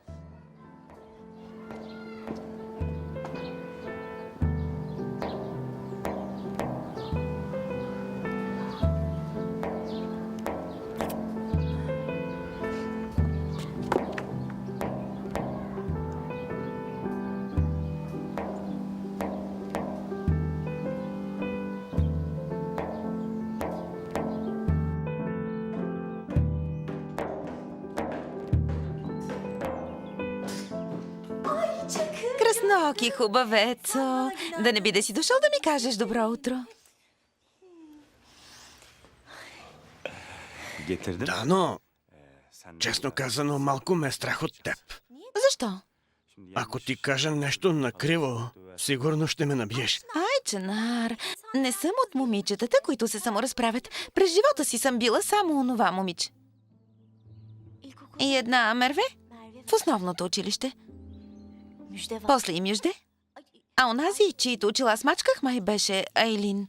A: Коки хубавецо. Да не би да си дошъл да ми кажеш добро утро.
B: Да, но честно казано, малко ме е страх от теб.
A: Защо?
B: Ако ти кажа нещо накриво, сигурно ще ме набиеш.
A: Ай, Чанар, не съм от момичетата, които се саморазправят. През живота си съм била само онова момиче. И една Мерве в основното училище. После и Мюжде. А онази, чието очила смачках, май беше Айлин.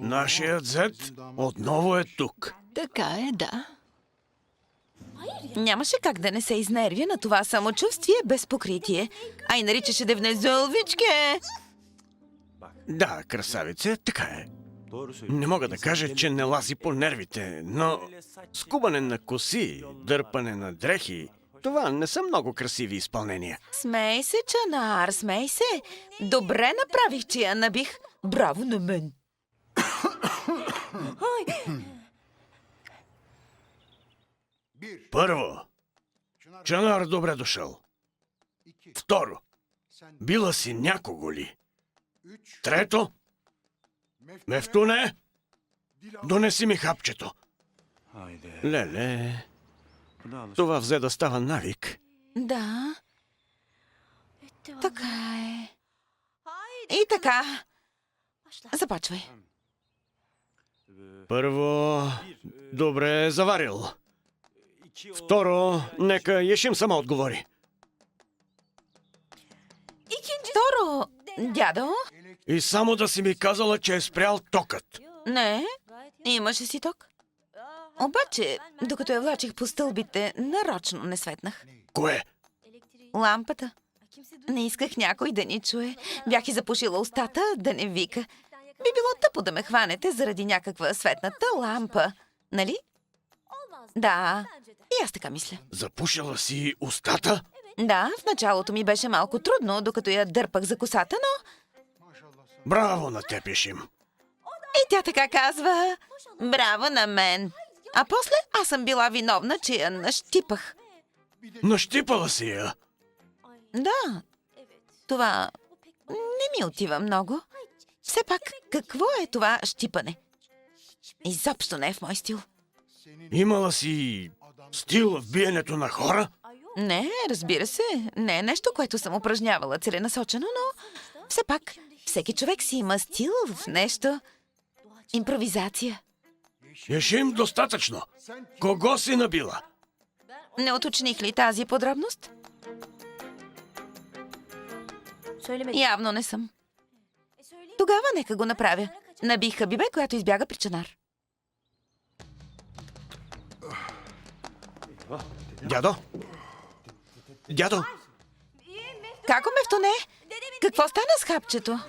B: Нашият зет отново е тук.
E: Така е, да.
A: Нямаше как да не се изнервя на това самочувствие без покритие. А и наричаше да внезолвичке.
B: Да, красавице, така е. Не мога да кажа, че не лази по нервите, но скубане на коси, дърпане на дрехи, това не са много красиви изпълнения.
A: Смей се, Чанар, смей се. Добре направих, че я набих. Браво на мен.
B: Първо, Чанар, добре дошъл. Второ, била си някого ли? Трето, Мефтуне, донеси ми хапчето. Леле, това взе да става навик.
A: Да. Така е. И така. Започвай.
B: Първо, добре е заварил. Второ, нека Ешим сама отговори.
A: Второ, дядо?
B: И само да си ми казала, че е спрял токът.
A: Не, имаше си ток. Обаче, докато я влачих по стълбите, нарочно не светнах.
B: Кое?
A: Лампата. Не исках някой да ни чуе. Бях и запушила устата да не вика. Би било тъпо да ме хванете заради някаква светната лампа. Нали? Да, и аз така мисля.
B: Запушила си устата?
A: Да, в началото ми беше малко трудно, докато я дърпах за косата, но...
B: Браво на теб, Ешим.
A: И тя така казва: браво на мен. А после аз съм била виновна, че я нащипах.
B: Нащипала си я.
A: Да, това не ми отива много. Все пак, какво е това щипане? Изобщо не е в мой стил.
B: Имала си стил в биенето на хора?
A: Не, разбира се, не е нещо, което съм упражнявала целенасочено, но все пак всеки човек си има стил в нещо. Импровизация.
B: Ешим, достатъчно. Кого си набила?
A: Не уточних ли тази подробност? Явно не съм. Тогава нека го направя. Набих Хабибе, която избяга при Чанар.
B: Дядо? Дядо?
A: Како ме втоне? Какво стана с хапчето?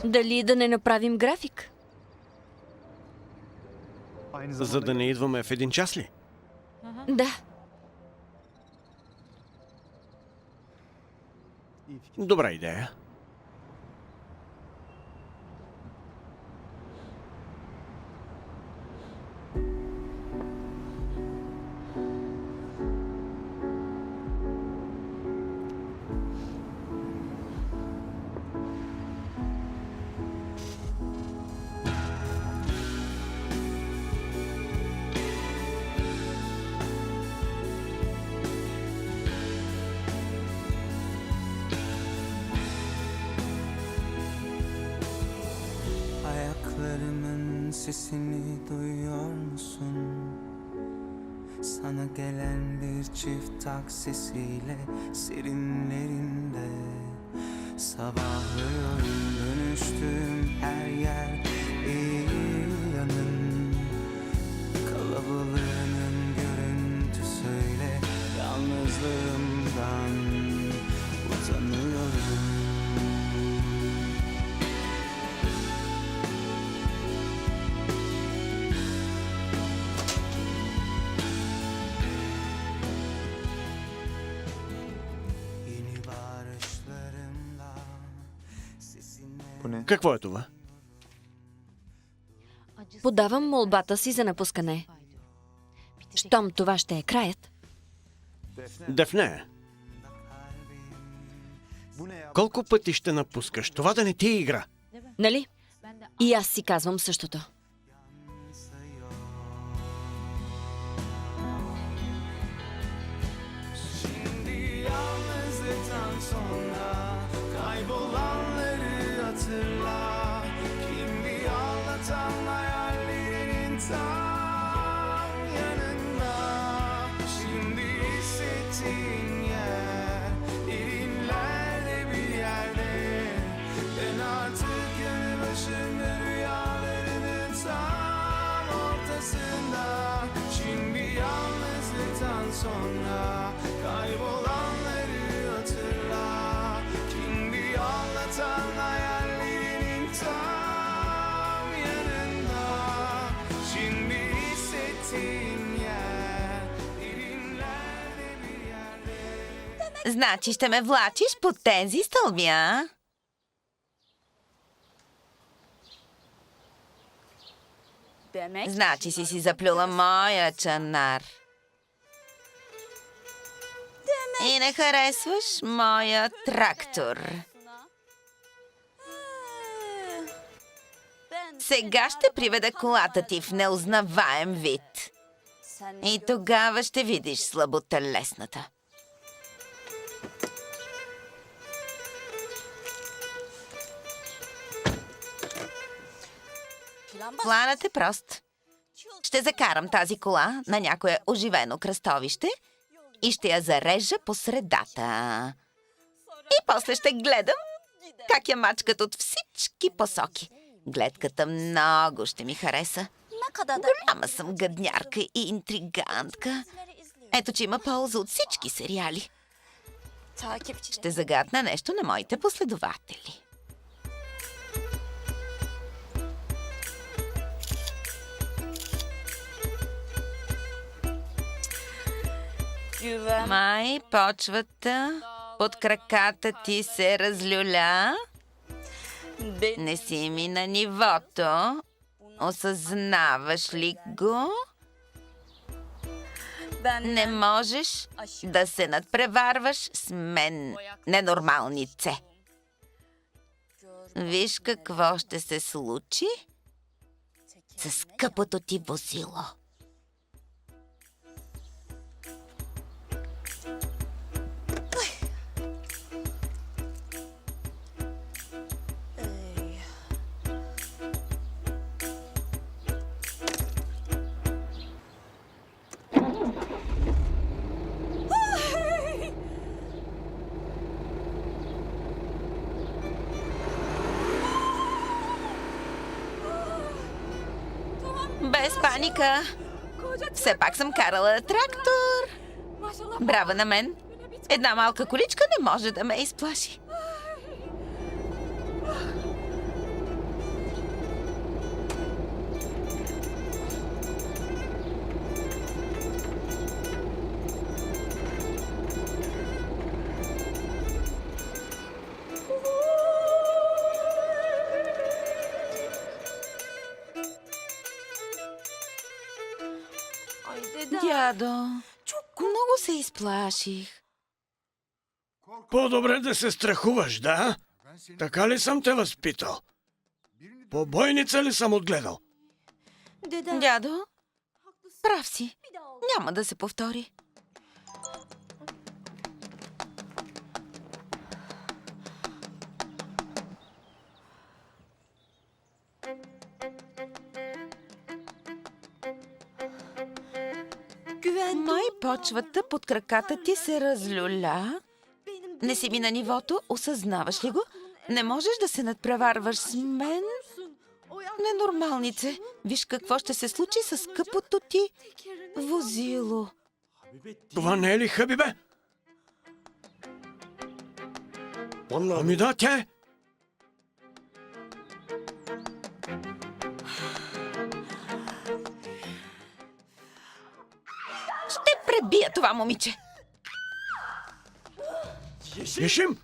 C: Дали да не направим график?
B: За да не идваме в 1 час ли?
C: Да.
B: Добра идея.
H: Ayaklarımın sesini duyuyor musun? Sana gelen bir çift tak sesiyle serinlerinde sabahlıyorum, dönüştüğüm her yer iyi yanın. Kalabalığının görüntüsüyle yalnızlığımdan utanıyorum.
B: Какво е това?
C: Подавам молбата си за напускане. Щом това ще е краят,
B: Дефне. Колко пъти ще напускаш? Това да не ти е игра.
C: нали? И аз си казвам същото.
H: Kaybolanları hatırla. Kimdi anlatan hayallerinin tam yanında. Şimdi hissettiğin yer derinlerde bir yerde. Ben artık yanı başında rüyalarının tam ortasında. Şimdi yalnızlıktan sonra kaybolanları hatırla. Kimdi anlatan hayallerinin tam yanında. Şimdi hissettiğin yer derinlerde bir yerde.
A: Значи ще ме влачиш под тези стълби, а? Значи си заплюла моя чанар. И не харесваш моя трактор. Сега ще приведа колата ти в неузнаваем вид. И тогава ще видиш слаботелесната. Планът е прост. Ще закарам тази кола на някое оживено кръстовище и ще я зарежа по средата. И после ще гледам как я мачкат от всички посоки. Гледката много ще ми хареса. Голяма съм гаднярка и интригантка. Ето, че има полза от всички сериали. Ще загадна нещо на моите последователи. Май, почвата под краката ти се разлюля. Не си ми на нивото. Осъзнаваш ли го? Не можеш да се надпреварваш с мен, ненормалнице. Виж какво ще се случи с скъпото ти возило. Без паника. Все пак съм карала трактор. Браво на мен. Една малка количка не може да ме изплаши. Дядо, много се изплаших.
B: По-добре да се страхуваш, да? Така ли съм те възпитал? Побойница ли съм отгледал?
A: Дядо, прав си. Няма да се повтори. Май почвата под краката ти се разлюля. Не си ми на нивото, осъзнаваш ли го? Не можеш да се надпреварваш с мен? Ненормалнице, виж какво ще се случи с скъпото ти возило.
B: Това не е ли Хабибе? Ами да, тя е.
A: Ще пребия това момиче.
B: Ешим?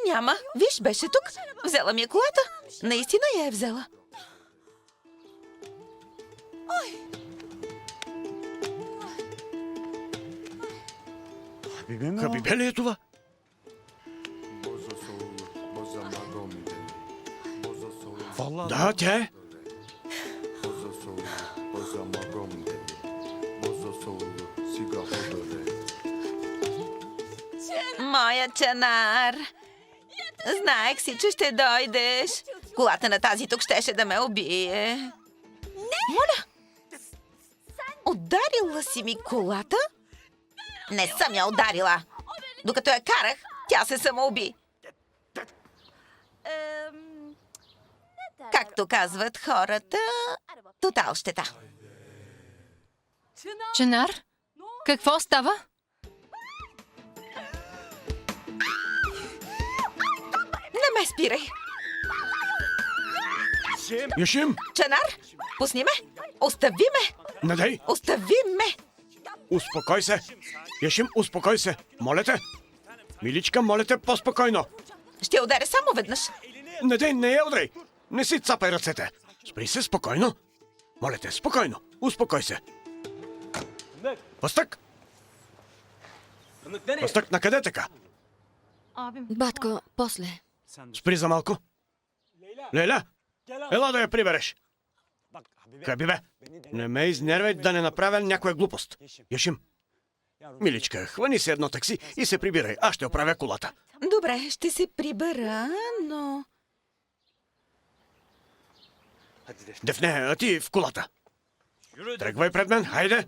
A: няма. Виж, беше тук. Взела ми е колата. Наистина я е взела.
B: Хабибе ли е това? Да, тя е.
A: Моя Чанар. Знаех си, че ще дойдеш. Колата на тази тук щеше да ме убие. Не! Моля! Ударила си ми колата? Не съм я ударила. Докато я карах, тя се самоуби. Както казват хората, тотал щета.
E: Ченар, какво става?
A: Не ме спирай.
B: Яшим,
A: Чанар, пусни ме. Остави ме.
B: не дай.
A: Остави ме.
B: Успокой се. Яшим, успокой се. Моля те. Миличка, моля те по-спокойно.
A: Ще ударя само веднъж.
B: Не дей, не я удрай. Не си цапай ръцете. Спри се спокойно. Моля те, спокойно. Успокой се. Въстък. Въстък, накъде така?
C: Батко, после.
B: Спри за малко. Лейля, ела да я прибереш. Хабибе, не ме изнервай да не направя някоя глупост. Яшим. Миличка, хвани се едно такси и се прибирай. Аз ще оправя колата.
A: Добре, ще се прибера, но...
B: Дефне, а ти в колата. Тръгвай пред мен, хайде.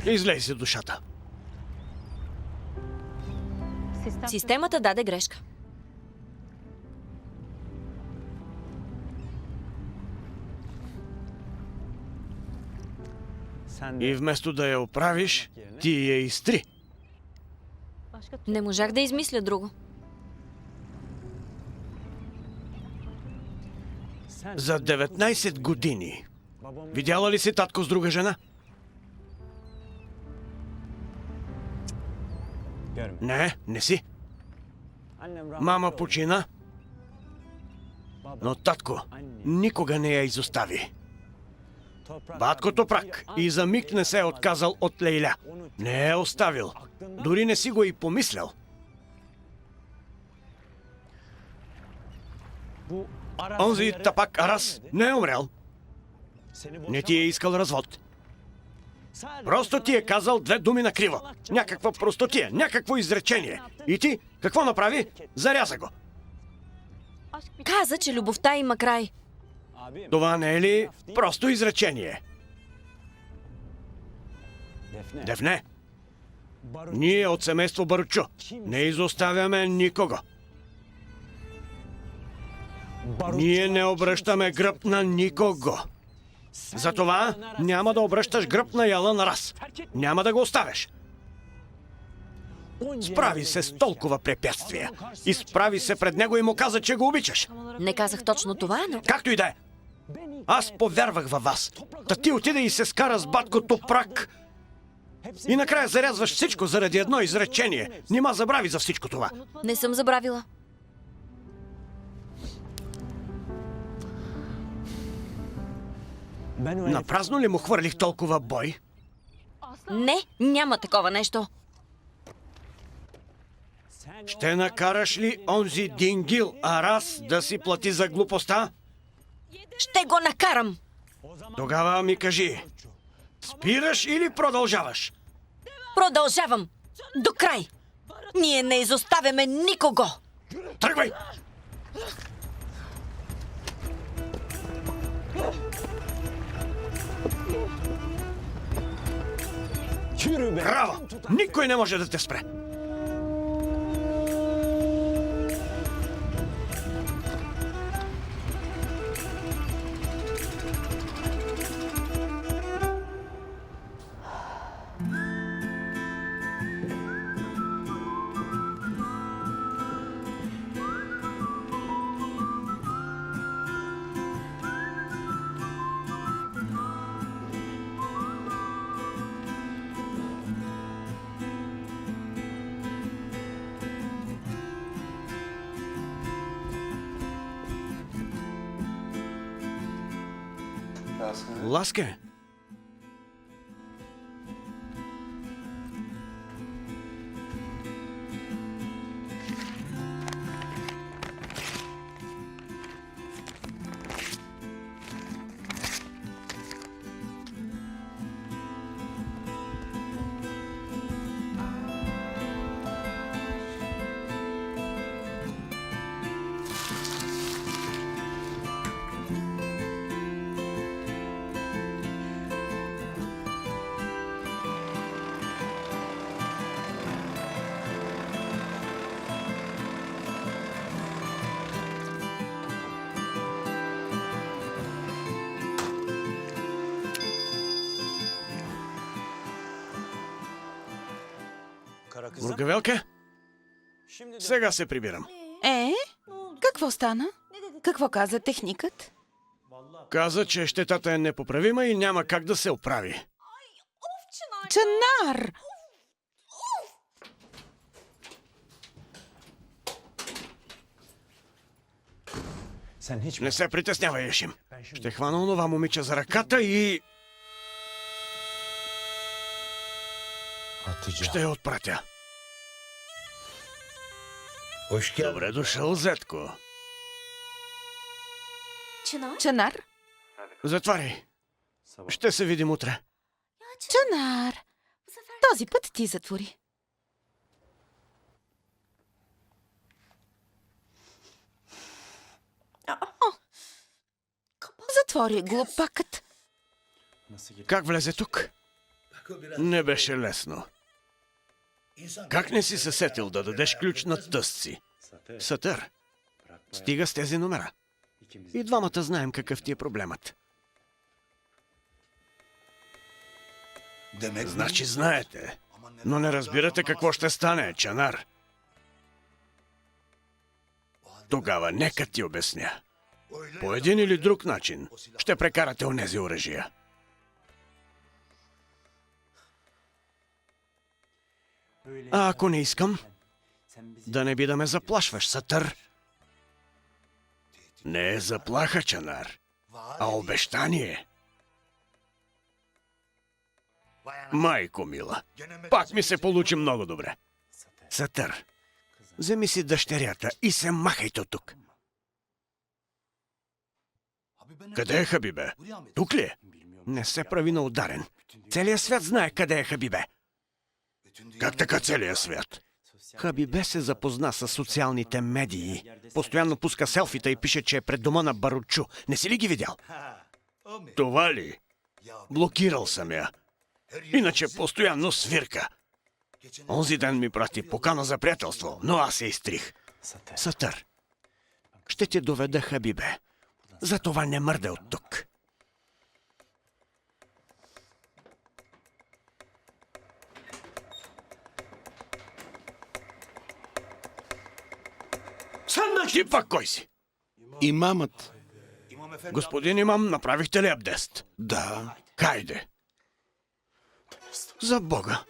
B: Излей си душата.
C: Системата даде грешка.
B: И вместо да я оправиш, ти я изтри.
C: Не можах да измисля друго.
B: За 19 години. Видяла ли си татко с друга жена? Не, не си. Мама почина, но татко никога не я изостави. Батко Топрак и за миг не се е отказал от Лейля. Не е оставил. Дори не си го и помислял. Онзи Тапак Арас не е умрял. Не ти е искал развод. Просто ти е казал две думи накриво. Някаква простотия, някакво изречение. И ти какво направи? Заряза го.
C: Каза, че любовта има край.
B: Това не е ли просто изречение? Дефне, ние от семейство Баручу не изоставяме никого. Ние не обръщаме гръб на никого. Затова няма да обръщаш гръб на Ялън Рас. Няма да го оставяш. Справи се с толкова препятствия. Изправи се пред него и му каза, че го обичаш.
C: Не казах точно това, но...
B: Както и да е. Аз повярвах във вас. Та ти отиде и се скара с батко Топрак. И накрая зарязваш всичко заради едно изречение. Нима забрави за всичко това.
C: Не съм забравила.
B: Напразно ли му хвърлих толкова бой?
C: Не, няма такова нещо.
B: Ще накараш ли онзи Дингил Арас да си плати за глупостта?
C: Ще го накарам.
B: Тогава ми кажи, спираш или продължаваш?
C: Продължавам. До край. Ние не изоставяме никого.
B: Тръгвай! Браво! Никой не може да те спре! Ласке? Бургавелка? Сега се прибирам.
A: Какво стана? Какво каза техникът?
B: Каза, че щетата е непоправима и няма как да се оправи.
A: Чанар!
B: Не се притеснявай, Ешим. Ще хвана онова момиче за ръката и... ще я отпратя. Добре дошъл, Зетко.
A: Чанар?
B: Затваряй. Ще се видим утре.
A: Чанар! Този път ти затвори. Затвори, глупакът.
B: Как влезе тук? Не беше лесно. Как не си се сетил да дадеш ключ на тъст си? Сатър, стига с тези номера. И двамата знаем какъв ти е проблемът. Значи знаете, но не разбирате какво ще стане, Чанар. Тогава нека ти обясня. По един или друг начин ще прекарате онези оръжия. А ако не искам, да не би да ме заплашваш, Сатър. Не е заплаха, Чанар, а обещание. Майко мила, пак ми се получи много добре. Сатър, вземи си дъщерята и се махайте от тук. Къде е Хабибе? Тук ли е? Не се прави на ударен. Целият свят знае къде е Хабибе. Как така целият свят? Хабибе се запозна с социалните медии. Постоянно пуска селфита и пише, че е пред дома на Баручу. Не си ли ги видял? Това ли? Блокирал съм я. Иначе постоянно свирка. Онзи ден ми прати покана за приятелство, но аз се изтрих. Сатър, ще ти доведа Хабибе. Затова не мърда от тук. Ти пак кой си?
D: Имамът.
B: Господин имам, направихте ли абдест?
D: Да.
B: Хайде. За Бога.